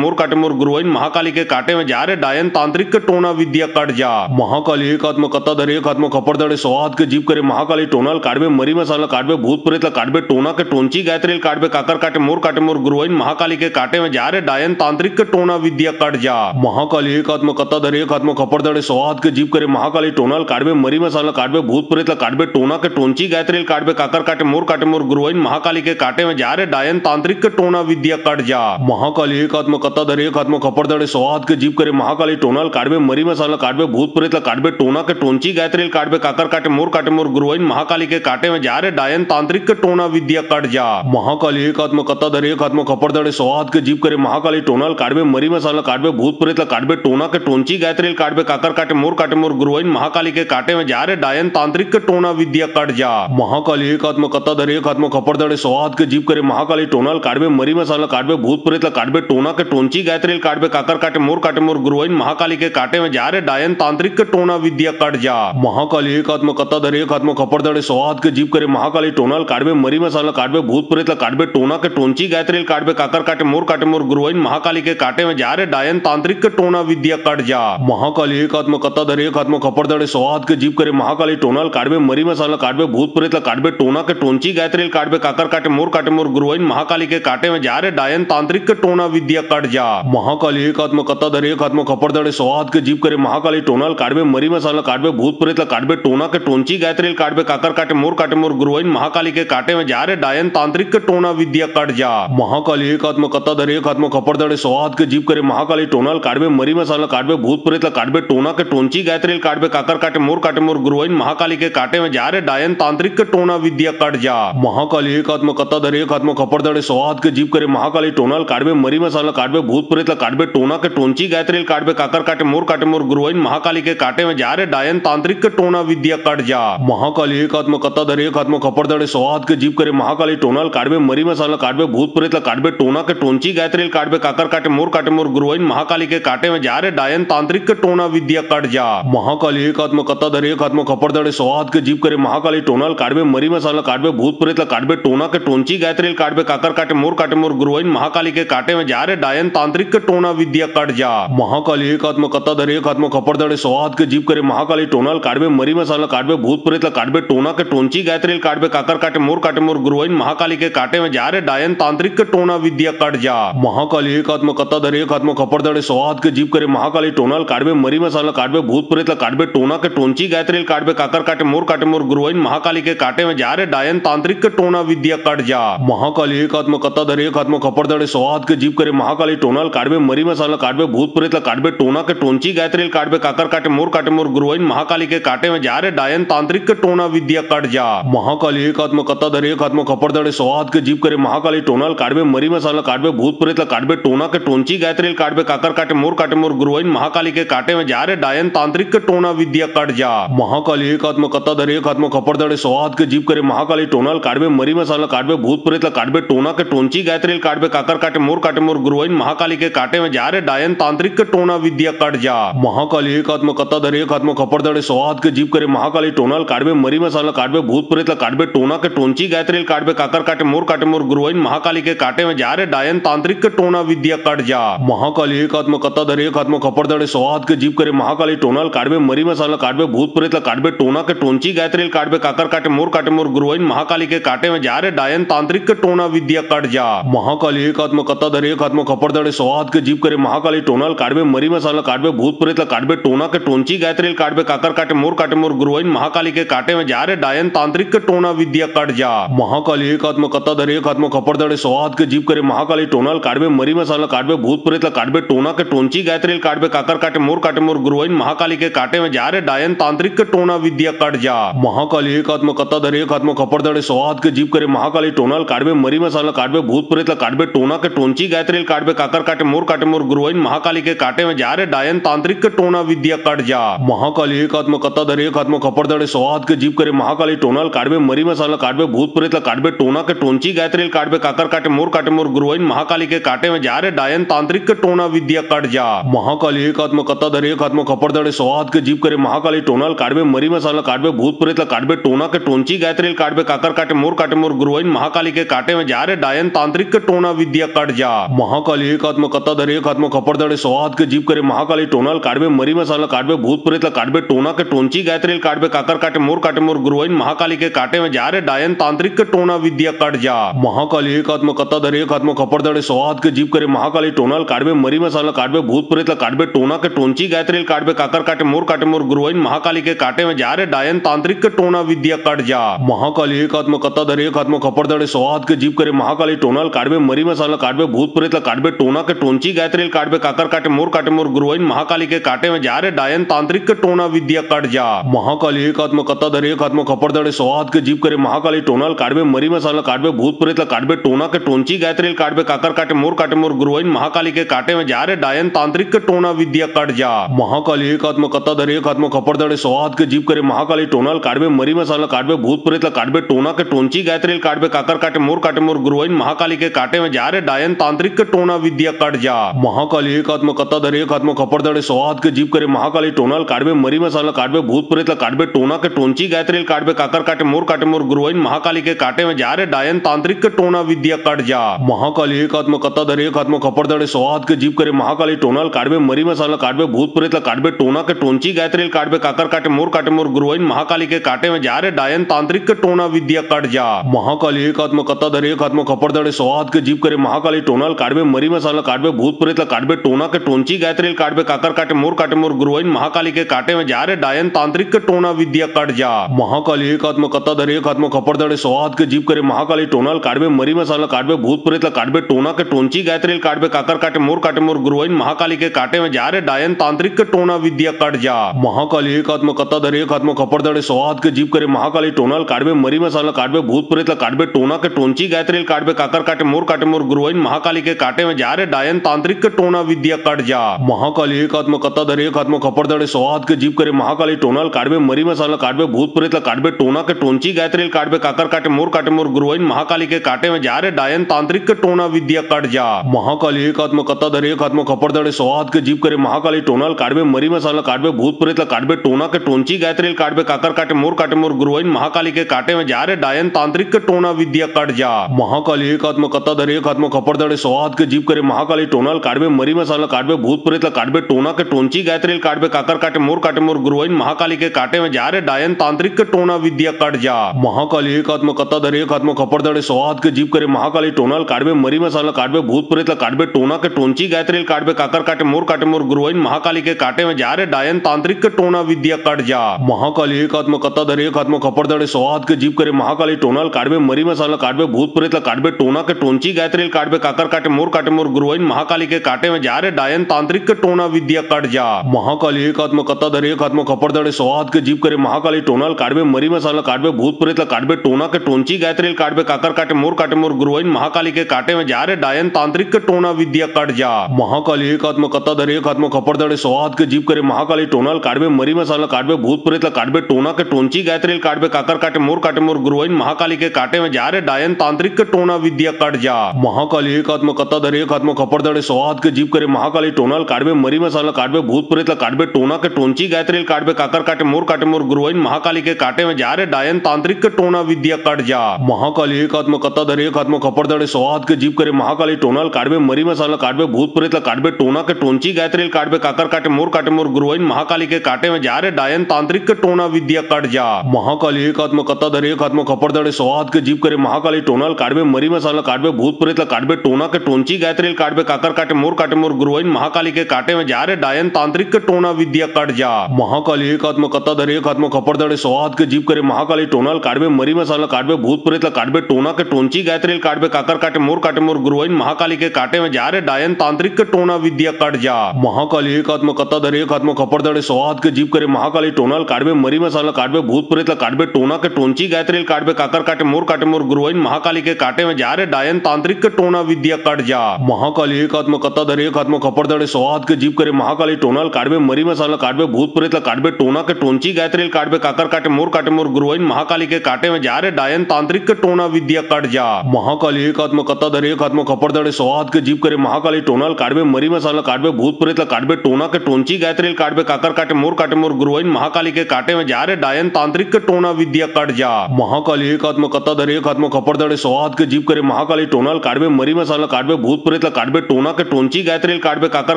मोर गुरुवाइन महाकाली के काटे में जा रे डायन तांत्रिक के टोना विद्या कट जा महाकाली एक आत्मा कत्ता धरे एक आत्मा खपरदड़े सौहात के जीप करे महाकाली टोनल काडवे मरी मसाला काडवे भूत प्रेतला काडवे टोना के टोंची गायत्रील काडवे काकर काटे मोर गुरुवाइन महाकाली के काटे में जा रे डायन तांत्रिक के टोना विद्या कट जा महाकाली एक आत्मा कत्ता धरे एक आत्मा खपरदड़े सौहात के जीप करे महाकाली टोनल काडवे मरी मसाला काडवे भूत प्रेतला काडवे टोना के टोंची गायत्रील काडवे काकर काटे मोर गुरुवाइन महाकाली के काटे में जा रे डायन तांत्रिक के टोना विद्या कट जा महाकाली एक आत्मा कत्ता धरे एक आत्मा खपरदड़े सौहात के जीप करे महाकाली टोनल काडवे मरी मसाला काडवे भूत प्रेतला काडवे टोना के टोंची गायत्रील काडवे काकर काटे मोर गुरुवाइन महाकाली के काटे में जा रे डायन तांत्रिक के टोना विद्या कट जा महाकाली एक आत्मा कत्ता धरे एक आत्मा खपरदड़े सौहात के जीप करे महाकाली टोनल काडवे मरी मसाला काडवे भूत प्रेतला काडवे टोना के टोंची गायत्रील काडवे काकर काटे मोर गुरुवाइन महाकाली के काटे में जा रे डायन तांत्रिक के टोना विद्या कट जा महाकाली एक आत्मा कत्ता धरे एक आत्मा खपरदड़े सौहात के जीप करे महाकाली टोनल काडवे मरी मसाला काडवे भूत प्रेतला काडवे टोना के टोंची गायत्रील काडवे काकर काटे मोर गुरुवाइन महाकाली के काटे में जा रे डायन तांत्रिक के टोना विद्या कट जा महाकाली एक आत्मा कत्ता धरे एक आत्मा खपरदड़े सौहात के जीप करे महाकाली टोनल काडवे मरी मसाला काडवे भूत प्रेतला काडवे टोना के टोंची गायत्रील काडवे काकर काटे मोर गुरुवाइन महाकाली के काटे में जा रे डायन तांत्रिक के टोना विद्या कट जा महाकाली एक आत्मा कत्ता धरे एक आत्मा खपरदड़े सौहात के जीप करे महाकाली टोनल काडवे मरी मसाला काडवे भूत प्रेतला काडवे टोना के टोंची गायत्रील काडवे काकर काटे मोर गुरुवाइन महाकाली के काटे में जा रे डायन तांत्रिक के टोना विद्या कट जा महाकाली एक आत्मा कत्ता धरे एक आत्मा खपरदड़े सौहात के जीप करे महाकाली टोनल काडवे मरी मसाला काडवे भूत प्रेतला काडवे टोना के टोंची गायत्रील काडवे काकर काटे मोर गुरुवाइन महाकाली के काटे में जा रे डायन तांत्रिक के टोना विद्या कट जा महाकाली एक आत्मा कत्ता धरे एक आत्मा खपरदड़े सौहात के जीप करे महाकाली टोनल काडवे मरी मसाला काडवे भूत प्रेतला काडवे टोना के टोंची गायत्रील काडवे काकर काटे मोर गुरुवाइन महाकाली के काटे में जा रे डायन तांत्रिक के टोना विद्या कट जा महाकाली एक आत्मा कत्ता धरे एक आत्मा खपरदड़े सौहात के जीप करे महाकाली टोनल काडवे मरी मसाला काडवे भूत प्रेतला काडवे टोना के टोंची गायत्रील काडवे काकर काटे मोर गुरुवाइन महाकाली के काटे में जा रे डायन तांत्रिक के टोना विद्या कट जा महाकाली एक आत्मा कत्ता धरे एक आत्मा खपरदड़े सौहात के जीप करे महाकाली टोनल काडवे मरी मसाला काडवे भूत प्रेतला काडवे टोना के टोंची गायत्रील काडवे काकर काटे मोर गुरुवाइन महाकाली के काटे में जा रे डायन तांत्रिक के टोना विद्या कट जा महाकाली एक आत्मा कत्ता धरे एक आत्मा खपरदड़े सौहात के जीप करे महाकाली टोनल काडवे मरी मसाला काडवे भूत प्रेतला काडवे टोना के टोंची गायत्रील काडवे काकर काटे मोर गुरुवाइन महाकाली के काटे में जा रे डायन तांत्रिक के टोना विद्या कट जा महाकाली एक आत्मा कत्ता धरे एक आत्मा खपरदड़े सौहात के जीप करे महाकाली टोनल काडवे मरी मसाला काडवे भूत प्रेतला काडवे टोना के टोंची गायत्रील काडवे काकर काटे मोर गुरुवाइन महाकाली के काटे में जा रे डायन तांत्रिक के टोना विद्या कट जा महाकाली एक आत्मा कत्ता धरे एक आत्मा खपरदड़े सौहात के जीप करे महाकाली टोनल काडवे मरी मसाला काडवे भूत प्रेतला काडवे टोना के टोंची गायत्रील काडवे काकर काटे मोर गुरुवाइन महाकाली के काटे में जा रे डायन तांत्रिक के टोना विद्या कट जा महाकाली एक आत्मा कत्ता धरे एक आत्मा खपरदड़े सौहात के जीप करे महाकाली टोनल काडवे मरी मसाला काडवे भूत प्रेतला काडवे टोना के टोंची गायत्रील काडवे काकर काटे मोर गुरुवाइन महाकाली के काटे में जा रे डायन तांत्रिक के टोना विद्या कट जा महाकाली एक आत्मा कत्ता धरे एक आत्मा खपरदड़े सौहात के जीप करे महाकाली टोनल काडवे मरी मसाला काडवे भूत प्रेतला काडवे टोना के टोंची गायत्रील काडवे काकर काटे मोर गुरुवाइन महाकाली के काटे में जा रे डायन तांत्रिक के टोना विद्या कट जा महाकाली एक आत्मा कत्ता धरे एक आत्मा खपरदड़े सौहात के जीप करे महाकाली टोनल काडवे मरी मसाला काडवे भूत प्रेतला काडवे टोना के टोंची गायत्रील काडवे काकर काटे मोर गुरुवाइन महाकाली के काटे में जा रे डायन तांत्रिक के टोना विद्या कट जा महाकाली एक आत्मा कत्ता धरे एक आत्मा खपरदड़े सौहात के जीप करे महाकाली टोनल काडवे मरी मसाला काडवे भूत प्रेतला काडवे टोना के टोंची गायत्रील काडवे काकर काटे मोर मोर गुरुइन महाकाली के काटे में जा रे डायन तांत्रिक के टोना विद्या कट जा महाकाली एक आत्मा कत्ता धरे एक आत्मा खपर दड़े सौहात के जीप करे महाकाली टोनल काटबे मरी मसाला काटबे भूत प्रेत काटबे टोना के टोंची गायत्रील काटबे काकर काटे मोर गुरुइन महाकाली के काटे में जा रे डायन तांत्रिक के टोना विद्या कट जा महाकाली एक आत्मा कत्ता धरे एक आत्मा खपर दड़े सौहात के जीप करे महाकाली टोनल काटबे मरी मसाला काटबे भूत प्रेत काटबे टोना के टोंची गायत्रील काटबे काकर काटे मोर गुरुइन महाकाली के काटे में जा रे डायन तांत्रिक के टोना विद्या कट जा महाकाली एक आत्मा कत्ता धरे एक आत्मा खपर दड़े सौहात के जीप करे महाकाली टोनल काटबे मरी मसाला काटबे भूत प्रेत काटबे टोना के टोंची गायत्रील काटबे काकर काटे मोर गुरुइन महाकाली के काटे में जा रे डायन तांत्रिक के टोना विद्या कट जा महाकाली एक आत्मा कत्ता धरे एक आत्मा खपर दड़े सौहात के जीप करे महाकाली टोनल काटबे मरी मसाला काटबे भूत प्रेत काटबे टोना के टोंची गायत्रील काटबे काकर काटे मोर गुरुइन महाकाली के काटे में जा रे डायन तांत्रिक के टोना विद्या कट जा महाकाली एक आत्मा कत्ता धरे एक आत्मा खपर दड़े सौहात के जीप करे महाकाली टोनल काटबे मरी मसाला काटबे भूत प्रेत काटबे टोना के टोंची गायत्रील काटबे काकर काटे मोर गुरुइन महाकाली के काटे में जा रे डायन तांत्रिक के टोना विद्या कट जा महाकाली एक आत्मा कत्ता धरे एक आत्मा खपर दड़े सौहात के जीप करे महाकाली टोनल काटबे मरी मसाला काटबे भूत प्रेत काटबे टोना के टोंची गायत्रील काटबे काकर काटे मोर गुरुइन महाकाली के काटे में जा रे डायन तांत्रिक के टोना विद्या कट जा महाकाली एक आत्मा कत्ता धरे एक आत्मा खपर दड़े सौहात के जीप करे महाकाली टोनल काटबे मरी मसाला काटबे भूत प्रेत काटबे टोना के टोंची गायत्रील काटबे काकर काटे मोर गुरुइन महाकाली के काटे में जा रे डायन तांत्रिक के टोना विद्या कट जा महाकाली एक आत्मा कत्ता धरे एक आत्मा खपर दड़े सौहात के जीप करे महाकाली टोनल काटबे मरी मसाला काटबे भूत प्रेत काटबे टोना के टोंची गायत्रील काटबे काकर काटे मोर गुरुइन महाकाली के काटे में जा रे डायन तांत्रिक के टोना विद्या कट जा महाकाली एक आत्मा कत्ता धरे एक आत्मा खपर दड़े सौहात के जीप करे महाकाली टोनल काटबे मरी मसाला काटबे भूत प्रेत काटबे टोना के टोंची गायत्रील काटबे काकर काटे मोर गुरुइन महाकाली के काटे में जा रे डायन तांत्रिक के टोना विद्या कट जा महाकाली एक आत्मा कत्ता धरे एक आत्मा खपर दड़े सौहात के जीप करे महाकाली टोनल काटबे मरी मसाला काटबे भूत प्रेत काटबे टोना के टोंची गायत्रील काटबे काकर काटे मोर गुरुइन महाकाली के काटे में जा रे डायन तांत्रिक के टोना विद्या कट जा महाकाली एक आत्मा कत्ता धरे एक आत्मा खपर दड़े सौहात के जीप करे महाकाली टोनल काटबे मरी मसाला काटबे भूत प्रेत काटबे टोना के टोंची गायत्रील काटबे काकर काटे मोर गुरुइन महाकाली के काटे में जा रे डायन तांत्रिक के टोना विद्या कट जा महाकाली एक आत्मा कत्ता धरे एक आत्मा खपर दड़े सौहात के जीप करे महाकाली टोनल काटबे मरी मसाला काटबे भूत प्रेत काटबे टोना के टोंची गायत्रील काटबे काकर काटे मोर गुरुइन महाकाली के काटे में जा रे डायन तांत्रिक के टोना विद्या कट जा महाकाली एक आत्मा कत्ता धरे एक आत्मा खपर दड़े सौहात के जीप करे महाकाली टोनल काटबे मरी मसाला काटबे भूत प्रेत काटबे टोना के टोंची गायत्रील काटबे काकर काटे मोर गुरुइन महाकाली के काटे में जा रे डायन तांत्रिक के टोना विद्या कट जा महाकाली एक आत्मा कत्ता धरे एक आत्मा खपर दड़े सौहात के जीप करे महाकाली टोनल काटबे मरी मसाला काटबे भूत प्रेत काटबे टोना के टोंची गायत्रील काटबे काकर काटे मोर गुरुइन महाकाली के काटे में जा रे डायन तांत्रिक के टोना विद्या कट जा महाकाली एक आत्मा कत्ता धरे एक आत्मा खपर दड़े सौहात के जीप करे महाकाली टोनल काटबे मरी मसाला काटबे भूत प्रेत काटबे टोना के टोंची गायत्रील काटबे काकर काटे मोर गुरुइन महाकाली के काटे में जा रे डायन तांत्रिक के टोना विद्या कट जा महाकाली एक आत्मा कत्ता धरे एक आत्मा खपर दड़े सौहात के जीप करे महाकाली टोनल काटबे मरी मसाला काटबे भूत प्रेत काटबे टोना के टोंची गायत्रील काटबे काकर काटे मोर गुरुइन महाकाली के काटे में जा रे डायन तांत्रिक के टोना विद्या कट जा महाकाली एक आत्मा कत्ता धरे एक आत्मा खपर दड़े सौहात के जीप करे महाकाली टोनल काटबे मरी मसाला काटबे भूत प्रेत काटबे टोना के टोंची गायत्रील काटबे काकर काटे मोर गुरुइन महाकाली के काटे में जा रे डायन तांत्रिक के टोना विद्या कट जा महाकाली एक आत्मा कत्ता धरे एक आत्मा खपर दड़े सौहात के जीप करे महाकाली टोनल काटबे मरी मसाला काटबे भूत प्रेत काटबे टोना के टोंची गायत्रील काटबे काकर काटे मोर गुरुइन महाकाली के काटे में जा रे डायन तांत्रिक के टोना विद्या कट जा महाकाली एक आत्मा कत्ता धरे एक आत्मा खपर दड़े सौहात के जीप करे महाकाली टोनल काटबे मरी मसाला काटबे भूत प्रेत काटबे टोना के टोंची गायत्रील काटबे काकर काटे मोर गुरुइन महाकाली के काटे में जा रे डायन तांत्रिक के टोना विद्या कट जा महाकाली एक आत्मा कत्ता धरे एक आत्मा खपर दड़े सौहात के जीप करे महाकाली टोनल काटबे मरी मसाला काटबे भूत प्रेत काटबे टोना के टोंची गायत्रील काटबे काकर काटे मोर गुरुइन महाकाली के काटे में जा रे डायन तांत्रिक के टोना विद्या कट जा महाकाली एक आत्मा कत्ता धरे एक आत्मा खपर दड़े सौहात के जीप करे महाकाली टोनल काटबे मरी मसाला काटबे भूत प्रेत काटबे टोना के टोंची गायत्रील काटबे काकर काटे मोर गुरुइन महाकाली के काटे में जा रे डायन तांत्रिक के टोना विद्या कट जा महाकाली एक आत्मा कत्ता धरे एक आत्मा खपर दड़े सौहात के जीप करे महाकाली टोनल काटबे मरी मसाला काटबे भूत प्रेत काटबे टोना के टोंची गायत्रील काटबे काकर काटे मोर गुरुइन महाकाली के काटे में जा रे डायन तांत्रिक के टोना विद्या कट जा महाकाली एक आत्मा कत्ता धरे एक आत्मा खपर दड़े सौहात के जीप करे महाकाली टोनल काटबे मरी मसाला काटबे भूत प्रेत काटबे टोना के टोंची गायत्रील काटबे काकर काटे मोर गुरुइन महाकाली के काटे में जा रे डायन तांत्रिक के टोना विद्या कट जा महाकाली एक आत्मा कत्ता धरे एक आत्मा खपर दड़े सौहात के जीप करे महाकाली टोनल काटबे मरी मसाला काटबे भूत प्रेत काटबे टोना के टोंची गायत्रील काटबे काकर काटे मोर गुरुइन महाकाली के काटे में जा रे डायन तांत्रिक के टोना विद्या कट जा महाकाली एक आत्मा कत्ताधर एक हात में खपरदाड़े सौ हात के जीप करे महाकाली टोनाल काडबे मरी मसाला काडबे भूत प्रेत काडबे टोना के टोंची गायत्रील काडबे काकर काटे मोर गुरुवाइन महाकाली के काटे में जा रे डायन तांत्रिक के टोना विद्या कट जा। महाकाली एक हात में कत्ताधर एक हात में खपरदाड़े सौ हात के जीप करे महाकाली टोनाल काडबे मरी मसाला काडबे भूत प्रेत काडबे टोना के टोंची गायत्रील काडबे काकर काटे मोर गुरुवाइन महाकाली के काटे में जा रे डायन तांत्रिक के टोना विद्या कट जा। महाकाली एक हात में कत्ताधर एक हात में खपरदाड़े सौ हात के जीप करे महाकाली टोनाल काडबे मरी मसाला काडबे भूत प्रेत काडबे टोना के टोंची गायत्रील काडबे काकर काटे मोर गुरुवाइन महाकाली के काटे में जा रे डायन तांत्रिक के टोना विद्या कट जा। महाकाली एक हात में कत्ताधर एक हात में खपरदाड़े सौ हात के जीप करे महाकाली टोनाल काडबे मरी मसाला काडबे भूत प्रेत काडबे टोना के टोंची गायत्रील काडबे काकर काटे मोर गुरुवाइन महाकाली के काटे में जा रे डायन तांत्रिक के टोना विद्या कट जा। महाकाली एक हात में कत्ताधर एक हात में खपरदाड़े सौ हात के जीप करे महाकाली टोनाल काडबे मरी मसाला काडबे भूत प्रेत काडबे टोना के टोंची गायत्रील काडबे काकर काटे मोर गुरुवाइन महाकाली के काटे में जा रे डायन तांत्रिक के टोना विद्या कट जा। महाकाली एक हात में कत्ताधर एक हात में खपरदाड़े सौ हात के जीप करे महाकाली टोनाल काडबे मरी मसाला काडबे भूत प्रेत काडबे टोना के टोंची गायत्रील काडबे काकर काटे मोर गुरुवाइन महाकाली के काटे में जा रे डायन तांत्रिक के टोना विद्या कट जा। महाकाली एक हात में कत्ताधर एक हात में खपरदाड़े सौ हात के जीप करे महाकाली टोनाल काडबे मरी मसाला काडबे भूत प्रेत काडबे टोना के टोंची गायत्रील काडबे काकर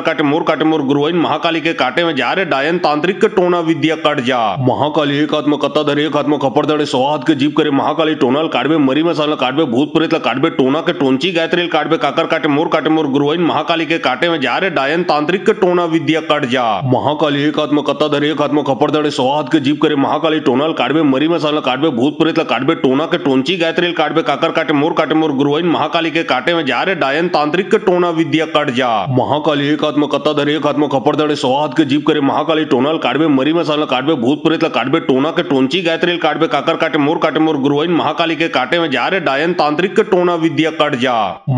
काटे मोर गुरुवाइन महाकाली के काटे में जा रे डायन तांत्रिक के टोना विद्या कट जा। महाकाली एक हात में कत्ताधर एक हात में खपरदाड़े सौ हात के जीप करे महाकाली टोनाल काडबे मरी मसाला काडबे भूत प्रेत काडबे टोना के टोंची गायत्रील काडबे काकर काटे मोर गुरुवाइन महाकाली के काटे में जा रे डायन तांत्रिक के टोना विद्या कट जा। महाकाली एक हात में कत्ताधर एक हात में खपरदाड़े सौ हात के जीप करे महाकाली टोनाल काडबे मरी मसाला काडबे भूत प्रेत काडबे टोना के टोंची गायत्रील काडबे काकर काटे मोर गुरुवाइन महाकाली के काटे में जा रे डायन तांत्रिक के टोना विद्या कट जा। महाकाली एक हात में कत्ताधर एक हात में खपरदाड़े सौ हात के जीप करे महाकाली टोनाल काडबे मरी मसाला काडबे भूत प्रेत काडबे टोना के टोंची गायत्रील काडबे काकर काटे मोर गुरुवाइन महाकाली के काटे में जा रे डायन तांत्रिक के टोना विद्या कट जा।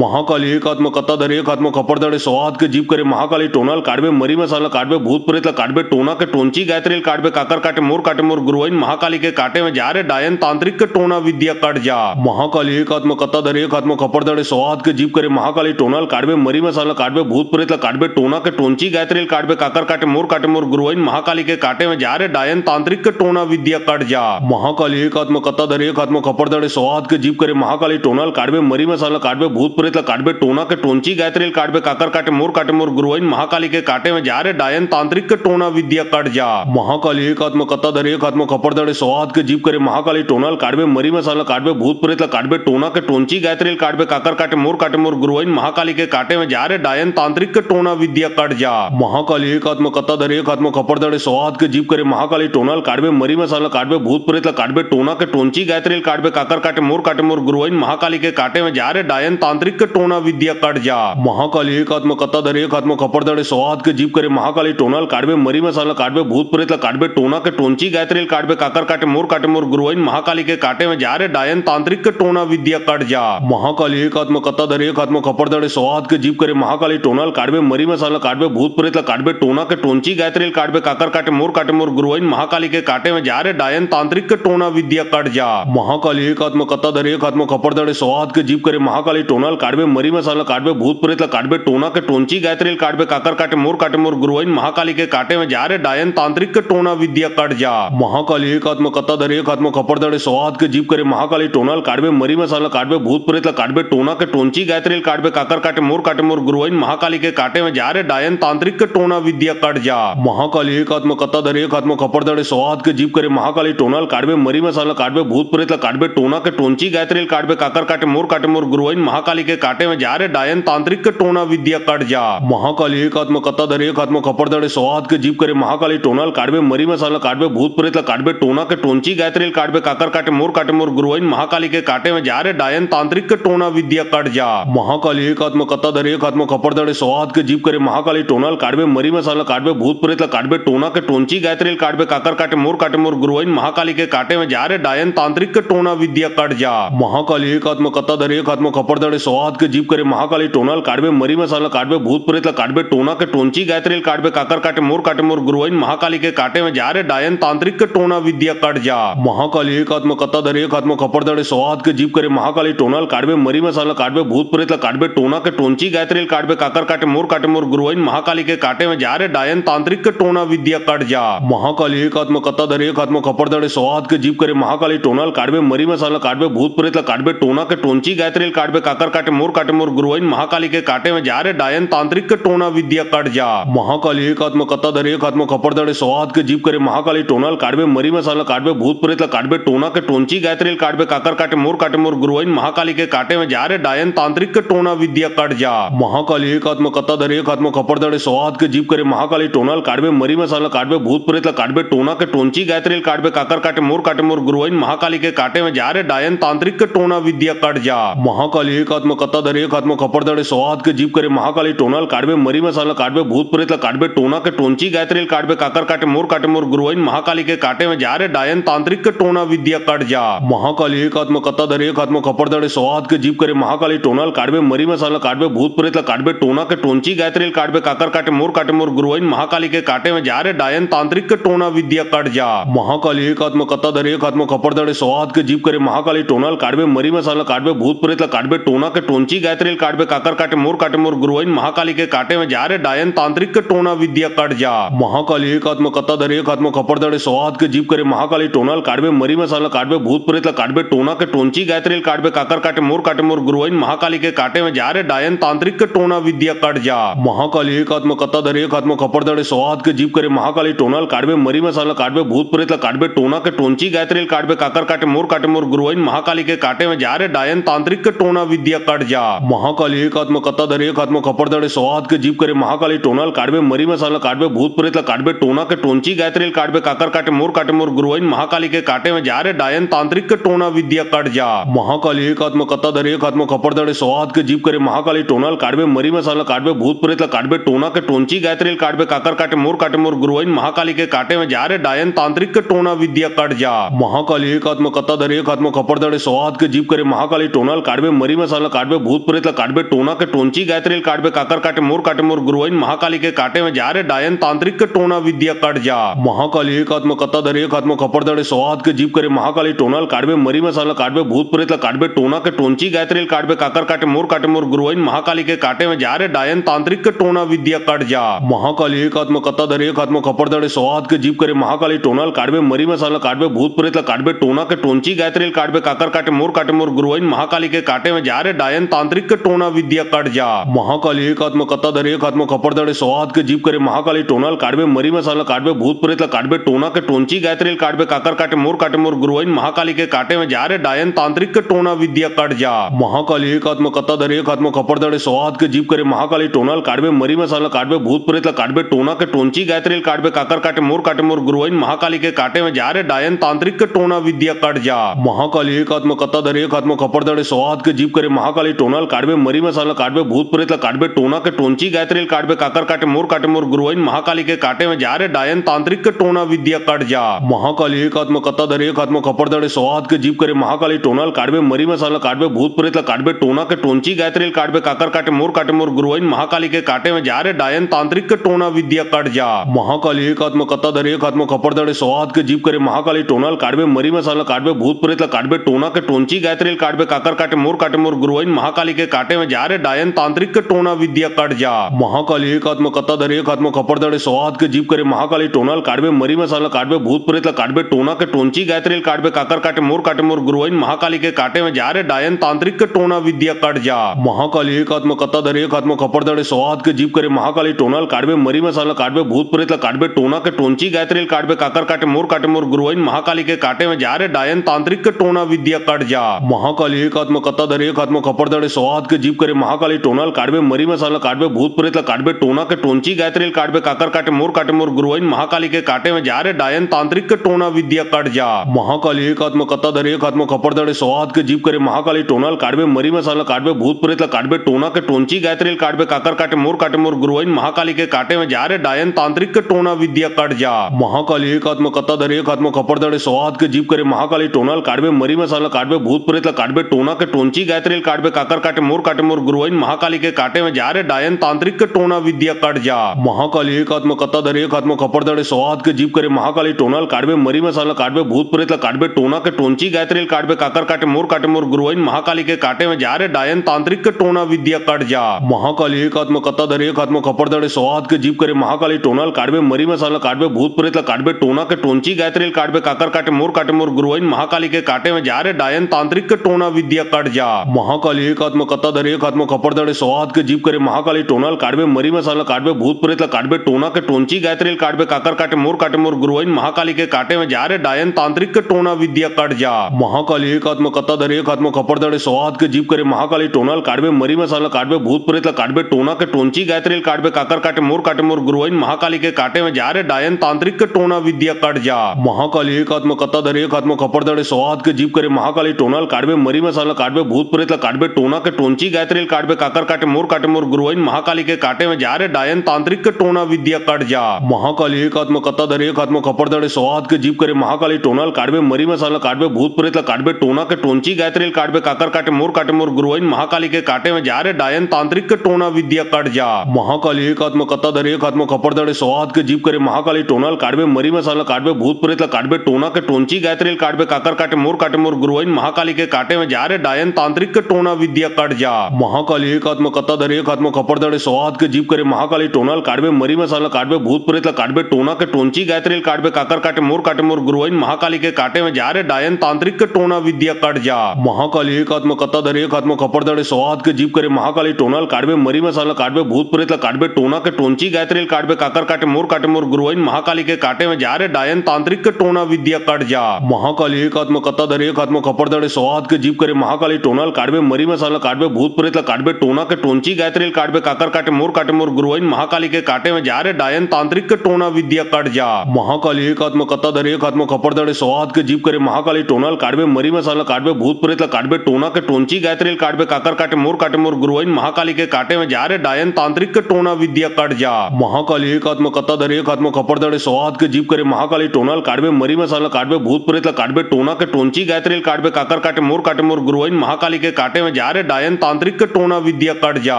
महाकाली एक हात में कत्ताधर एक हात में खपरदाड़े सौ हात के जीप करे महाकाली टोनाल काडबे मरी मसाला काडबे भूत प्रेत काडबे टोना के टोंची गायत्रील काडबे काकर काटे मोर गुरुवाइन महाकाली के काटे में जा रे डायन तांत्रिक के टोना विद्या कट जा। महाकाली एक हात में कत्ताधर एक हात में खपरदाड़े सौ हात के जीप करे महाकाली टोनाल काडबे मरी मसाला काडबे भूत प्रेत काडबे टोना के टोंची गायत्रील काडबे काकर काटे मोर गुरुवाइन महाकाली के काटे में जा रे डायन तांत्रिक के टोना विद्या कट जा। महाकाली एक हात में कत्ताधर एक हात में खपरदाड़े सौ हात के जीप करे महाकाली टोनाल काडबे मरी मसाला काडबे भूत प्रेत काडबे टोना के टोंची गायत्रील काडबे काकर काटे मोर गुरुवाइन महाकाली के काटे में जा रे डायन तांत्रिक के टोना विद्या कट जा। महाकाली एक हात में कत्ताधर एक हात में खपरदाड़े सौ हात के जीप करे महाकाली टोनाल काडबे मरी मसाला काडबे भूत प्रेत काडबे टोना के टोंची गायत्रील काडबे काकर काटे मोर गुरुवाइन महाकाली के काटे में जा रे डायन तांत्रिक के टोना विद्या कट जा। महाकाली एक हात में कत्ताधर एक हात में खपरदाड़े सौ हात के जीप करे महाकाली टोनाल काडबे मरी मसाला काडबे भूत प्रेत काडबे टोना के टोंची गायत्रील काडबे काकर काटे मोर गुरुवाइन महाकाली के काटे में जा रे डायन तांत्रिक के टोना विद्या कट जा। महाकाली एक हात में कत्ताधर एक हात में खपरदाड़े सौ हात के जीप करे महाकाली टोनाल काडबे मरी मसाला काडबे भूत प्रेत काडबे टोना के टोंची गायत्रील काडबे काकर काटे मोर गुरुवाइन महाकाली के काटे में जा रे डायन तांत्रिक के टोना विद्या कट जा। महाकाली एक हात में कत्ताधर एक हात में खपरदाड़े सौ हात के जीप करे महाकाली टोनाल काडबे मरी मसाला काडबे भूत प्रेत काडबे टोना के टोंची गायत्रील काडबे काकर काटे मोर गुरुवाइन महाकाली के काटे में जा रे डायन तांत्रिक के टोना विद्या कट जा। महाकाली एक हात में कत्ताधर एक हात में खपरदाड़े सौ हात के जीप करे महाकाली टोनाल काडबे मरी मसाला काडबे भूत प्रेत काडबे टोना के टोंची गायत्रील काडबे काकर काटे मोर गुरुवाइन महाकाली के काटे में जा रे डायन तांत्रिक के टोना विद्या कट जा। महाकाली एक हात में कत्ताधर एक हात में खपरदाड़े सौ हात के जीप करे महाकाली टोनाल काडबे मरी मसाला काडबे भूत प्रेत काडबे टोना के टोंची गायत्रील काडबे काकर काटे मोर गुरुवाइन महाकाली के काटे में जा रे डायन तांत्रिक के टोना विद्या कट जा। महाकाली एक हात में कत्ताधर एक हात में खपरदाड़े सौ हात के जीप करे महाकाली टोनाल काडबे मरी मसाला काडबे भूत प्रेत काडबे टोना के टोंची गायत्रील काडबे काकर काटे मोर गुरुवाइन महाकाली के काटे में जा रे डायन तांत्रिक के टोना विद्या कट जा। महाकाली एक हात में कत्ताधर एक हात में खपरदाड़े सौ हात के जीप करे महाकाली टोनाल काडबे मरी मसाला काडबे भूत प्रेत काडबे टोना के टोंची गायत्रील काडबे काकर काटे मोर गुरुवाइन महाकाली के काटे में जा रे डायन तांत्रिक के टोना विद्या कट जा। महाकाली एक हात में कत्ताधर एक हात में खपरदाड़े सौ हात के जीप करे महाकाली टोनाल काडबे मरी मसाला काडबे भूत प्रेत काडबे टोना के टोंची गायत्रील काडबे काकर काटे मोर गुरुवाइन महाकाली के काटे में जा रे डायन तांत्रिक के टोना विद्या कट जा। महाकाली एक हात में कत्ताधर एक हात में खपरदाड़े सौ हात के जीप करे महाकाली टोनाल काडबे मरी मसाला काडबे भूत प्रेत काडबे टोना के टोंची गायत्रील काडबे काकर काटे मोर गुरुवाइन महाकाली के काटे में जा रे डायन तांत्रिक के टोना विद्या कट जा। महाकाली एक हात में कत्ताधर एक हात में खपरदाड़े सौ हात के जीप करे महाकाली टोनाल काडबे मरी मसाला काडबे भूत प्रेत काडबे टोना के टोंची गायत्रील काडबे काकर काटे मोर गुरुवाइन महाकाली के काटे में जा रे डायन तांत्रिक के टोना विद्या कट जा। महाकाली एक हात में कत्ताधर एक हात में खपरदाड़े सौ हात के जीप करे महाकाली टोनाल काडबे मरी मसाला काडबे भूत प्रेत काडबे काटबे टोना के टोंची गायत्रील काटबे काकर काटे मोर गुरुवाइन महाकाली के काटे में जा रे डायन तांत्रिक के टोना विद्या कट जा महाकाली एक आत्मा कत्ता धरे एक आत्मा खपरदड़े सौहात के जीव करे महाकाली टोनाल काटबे मरी मसाला काटबे भूत प्रेत काटबे टोना के टोंची गायत्रील काटबे काकर काटे मोर गुरुवाइन महाकाली के काटे में जा रे डायन तांत्रिक के टोना विद्या कट जा महाकाली एक आत्मा कत्ता धरे एक आत्मा खपरदड़े सौहात के जीव करे महाकाली टोनाल काटबे मरी मसाला काटबे भूत प्रेत काटबे टोना के टोंची गायत्रील काटबे काकर काटे मोर गुरुवाइन महाकाली के काटे में जा रे डायन तांत्रिक के टोना विद्या कट जा महाकाली एक आत्मा कत्ता धरे एक आत्मा खपरदड़े सौहात के जीव करे महाकाली टोनाल काटबे मरी मसाला काटबे भूत प्रेत काटबे टोना के टोंची गायत्रील काटबे काकर काटे मोर गुरुवाइन महाकाली के काटे में जा रे डायन तांत्रिक के टोना विद्या कट जा महाकाली एक आत्मा कत्ता धरे एक आत्मा खपरदड़े सौहात के जीव करे महाकाली टोनाल काटबे मरी मसाला काटबे भूत प्रेत काटबे टोना के टोंची गायत्रील काटबे काकर काटे मोर गुरुवाइन महाकाली के काटे में जा रे डायन तांत्रिक के टोना विद्या कट जा महाकाली एक आत्मा कत्ता धरे एक आत्मा खपरदड़े सौहात के जीव करे महाकाली टोनाल काटबे मरी मसाला काटबे भूत प्रेत काटबे टोना के टोंची गायत्रील काटबे काकर काटे मोर गुरुवाइन महाकाली के काटे में जा रे डायन तांत्रिक के टोना विद्या कट जा महाकाली एक आत्मा कत्ता धरे एक आत्मा खपरदड़े सौहात के जीव करे महाकाली टोनाल काटबे मरी मसाला काटबे भूत प्रेत काटबे टोना के टोंची गायत्रील काटबे काकर काटे मोर गुरुवाइन महाकाली के काटे में जा रे डायन तांत्रिक के टोना विद्या कट जा महाकाली एक आत्मा कत्ता धरे एक आत्मा खपरदड़े सौहात के जीव करे महाकाली टोनाल काटबे मरी मसाला काटबे भूत प्रेत काटबे टोना के टोंची गायत्रील काटबे काकर काटे मोर गुरुवाइन महाकाली के काटे में जा रे डायन तांत्रिक के टोना विद्या कट जा महाकाली एक आत्मा कत्ता धरे एक आत्मा खपरदड़े सौहात के जीव करे महाकाली टोनाल काटबे मरी मसाला काटबे भूत प्रेत काटबे टोना के टोंची गायत्रील काटबे काकर काटे मोर गुरुवाइन महाकाली के काटे में जा रे डायन तांत्रिक के टोना विद्या कट जा महाकाली एक आत्मा कत्ता धरे एक आत्मा खपरदड़े सौहात के जीव करे महाकाली टोनाल काटबे मरी मसाला काटबे भूत प्रेत काटबे टोना के टोंची गायत्रील काटबे काकर काटे मोर गुरुवाइन महाकाली के काटे में जा रे डायन तांत्रिक के टोना विद्या कट जा महाकाली एक आत्मा कत्ता धरे एक आत्मा खपरदड़े सौहात के जीव करे महाकाली टोनाल काटबे मरी मसाला काटबे भूत प्रेत काटबे टोना के टोंची गायत्रील काटबे काकर काटे मोर गुरुवाइन महाकाली के काटे में जा रे डायन तांत्रिक के टोना विद्या कट जा महाकाली एक आत्मा कत्ता धरे एक आत्मा खपरदड़े सौहात के जीव करे महाकाली टोनाल काटबे मरी मसाला काटबे भूत प्रेत काटबे टोना के टोंची गायत्रील काटबे काकर काटे मोर गुरुवाइन महाकाली के काटे में जा रे डायन तांत्रिक के टोना विद्या कट जा महाकाली एक आत्मा कत्ता धरे एक आत्मा खपरदड़े सौहात के जीव करे महाकाली टोनाल काटबे मरी मसाला काटबे भूत प्रेत काटबे टोना के टोंची गायत्रील काटबे काकर काटे मोर गुरुवाइन महाकाली के काटे में जा रे डायन तांत्रिक के टोना विद्या कट जा महाकाली एक आत्मा कत्ता धरे एक आत्मा खपरदड़े सौहात के जीव करे महाकाली टोनाल काटबे मरी मसाला काटबे भूत प्रेत काटबे टोना के टोंची गायत्रील काटबे काकर काटे मोर गुरुवाइन महाकाली के काटे में जा रे डायन तांत्रिक के टोना विद्या कट जा महाकाली एक आत्मा कत्ता धरे एक आत्मा खपरदड़े सौहात के जीव करे महाकाली टोनाल काटबे मरी मसाला काटबे भूत प्रेत काटबे टोना के टोंची गायत्रील काटबे काकर काटे मोर गुरुवाइन महाकाली के काटे में जा रे डायन तांत्रिक के टोना विद्या कट जा महाकाली एक आत्मा कत्ता धरे एक आत्मा खपरदड़े सौहात के जीव करे महाकाली टोनाल काटबे मरी मसाला काटबे भूत प्रेत काटबे टोना के टोंची गायत्रील काटबे काकर काटे मोर गुरुवाइन महाकाली के काटे में जा रे डायन तांत्रिक के टोना विद्या कट जा महाकाली एक आत्मा कत्ता धरे एक आत्मा खपरदड़े सौहात के जीव करे महाकाली टोनाल काटबे मरी मसाला काटबे भूत प्रेत काटबे टोना के टोंची गायत्रील काटबे काकर काटे मोर गुरुवाइन महाकाली के काटे में जा रे डायन तांत्रिक के टोना विद्या कट जा महाकाली एक आत्मा कत्ता धरे एक आत्मा खपरदड़े सौहात के जीव करे महाकाली टोनाल काटबे मरी मसाला काटबे भूत प्रेत काटबे टोना के टोंची गायत्रील काटबे काकर काटे मोर गुरुवाइन महाकाली के काटे में जा रे डायन तांत्रिक के टोना विद्या कट जा महाकाली एक आत्मा कत्ता धरे एक आत्मा खपरदड़े सौहात के जीव करे महाकाली टोनाल काटबे मरी मसाला काटबे भूत प्रेत काटबे टोना के टोंची गायत्रील काटबे काकर काटे मोर गुरुवाइन महाकाली के काटे में जा रे डायन तांत्रिक के टोना विद्या कट जा महाकाली एक आत्मा कत्ता धरे एक आत्मा खपरदड़े सौहात के जीव करे महाकाली टोनाल काटबे मरी मसाला काटबे भूत प्रेत काटबे टोना के टोंची गायत्रील काटबे काकर काटे मोर गुरुवाइन महाकाली के काटे में जा रे डायन तांत्रिक के टोना विद्या कट जा महाकाली एक आत्मा कत्ता धरे एक आत्मा खपरदड़े सौहात के जीव करे महाकाली टोनाल काटबे मरी मसाला काटबे भूत प्रेत काटबे टोना के टोंची गायत्रील काटबे काकर काटे मोर गुरुवाइन महाकाली के काटे में जा रे डायन तांत्रिक के टोना विद्या कट जा महाकाली एक आत्मा कत्ता धरे एक आत्मा खपरदड़े सौहात के जीव करे महाकाली टोनाल काटबे मरी मसाला काटबे भूत प्रेत काटबे टोना के टोंची गायत्रील काटबे काकर काटे मोर गुरुवाइन महाकाली के काटे में जा रे डायन तांत्रिक के टोना विद्या कट जा महाकाली एक आत्मा कत्ता धरे एक आत्मा खपरदड़े सौहात के जीव करे महाकाली टोनाल काटबे मरी मसाला काटबे भूत प्रेत काटबे टोना के टोंची गायत्रील काटबे काकर काटे मोर गुरुवाइन महाकाली के काटे में जा रे डायन तांत्रिक के टोना विद्या कट जा महाकाली एक आत्मा कत्ता धरे एक आत्मा खपरदड़े सौहात के जीव करे महाकाली टोनाल काटबे मरी मसाला काटबे भूत प्रेत काटबे टोना के टोंची गायत्रील काटबे काकर काटे मोर गुरुवाइन महाकाली के काटे में जा रे डायन तांत्रिक के टोना विद्या कट जा महाकाली तांत्रिक के टोना विद्या कट जा महाकाली एक आत्मा कत्ता धरे एक आत्मा खपरदड़े सौहात के जीव करे महाकाली टोनाल काटबे मरी मसाला काटबे भूत प्रेत काटबे टोना के टोंची गायत्रील काटबे काकर काटे मोर गुरुवाइन महाकाली के काटे में जा रे डायन तांत्रिक के टोना विद्या कट जा महाकाली एक आत्मा कत्ता धरे एक आत्मा खपरदड़े सौहात के जीव करे महाकाली टोनाल काटबे मरी मसाला काटबे भूत प्रेत काटबे टोना के टोंची गायत्रील काटबे काकर काटे मोर गुरुवाइन महाकाली के काटे में जा रे डायन तांत्रिक के टोना विद्या कट जा महाकाली एकात्म कत्ताधर एकात्म खपरदड़े सौहात के जीप करे महाकाली टोनाल काटबे मरी मसाला काटबे भूत प्रेतला काटबे टोना के टोंची गायत्रील काटबे काकर काटे मोर गुरुवाइन महाकाली के काटे में जा रे डायन तांत्रिक के टोना विद्या कट जा महाकाली एकात्म कत्ताधर एकात्म खपरदड़े सौहात के जीप करे महाकाली टोनाल काटबे मरी मसाला काटबे भूत प्रेतला काटबे टोना के टोंची गायत्रील काटबे काकर काटे मोर गुरुवाइन महाकाली के काटे में जा रे डायन तांत्रिक के टोना विद्या कट जा महाकाली एकात्म कत्ताधर एकात्म खपरदड़े सौहात के जीप करे महाकाली टोनाल काटबे मरी मसाला काटबे भूत प्रेतला काटबे टोना के टोंची गायत्रील काटबे काकर काटे मोर गुरुवाइन महाकाली के काटे में जा रे डायन तांत्रिक के टोना विद्या कट जा महाकाली एकात्म कत्ताधर एकात्म खपरदड़े सौहात के जीप करे महाकाली टोनाल काटबे मरी मसाला काटबे भूत प्रेतला काटबे टोना के टोंची गायत्रील काटबे काकर काटे मोर गुरुवाइन महाकाली के काटे में जा रे डायन तांत्रिक के टोना विद्या कट जा महाकाली एकात्म कत्ताधर एकात्म खपरदड़े सौहात के जीप करे महाकाली टोनाल काटबे मरी मसाला काटबे भूत प्रेतला काटबे टोना के टोंची गायत्रील काटबे काकर काटे मोर गुरुवाइन महाकाली के काटे में जा रे डायन तांत्रिक के टोना विद्या कट जा महाकाली एकात्म कत्ताधर एकात्म खपरदड़े सौहात के जीप करे महाकाली टोनाल काटबे मरी मसाला काटबे भूत प्रेतला काटबे टोना के टोंची गायत्रील काटबे काकर काटे मोर गुरुवाइन महाकाली के काटे में जा रे डायन तांत्रिक के टोना विद्या कट जा महाकाली एकात्म कत्ताधर एकात्म खपरदड़े सौहात के जीप करे महाकाली टोनाल काटबे मरी मसाला काटबे भूत प्रेतला काटबे टोना के टोंची गायत्रील काटबे काकर काटे मोर गुरुवाइन महाकाली के काटे में जा रे डायन तांत्रिक के टोना विद्या कट जा महाकाली एकात्म कत्ताधर एकात्म खपरदड़े सौहात के जीप करे महाकाली टोनाल काटबे मरी मसाला काटबे भूत प्रेतला काटबे टोना के टोंची गायत्रील काटबे काकर काटे मोर गुरुवाइन महाकाली के काटे में जा रे डायन तांत्रिक के टोना विद्या कट जा महाकाली एकात्म कत्ताधर एकात्म खपरदड़े सौहात के जीप करे महाकाली टोनाल काटबे मरी मसाला काटबे भूत प्रेतला काटबे टोना के टोंची गायत्रील काटबे काकर काटे मोर गुरुवाइन महाकाली के काटे में जा रे डायन तांत्रिक के टोना विद्या कट जा महाकाली एकात्म कत्ताधर एकात्म खपरदड़े सौहात के जीप करे महाकाली टोनाल काटबे मरी मसाला काटबे भूत प्रेतला काटबे टोना के टोंची गायत्रील काटबे काकर काटे मोर गुरुवाइन महाकाली के काटे में जा रे डायन तांत्रिक के टोना विद्या कट जा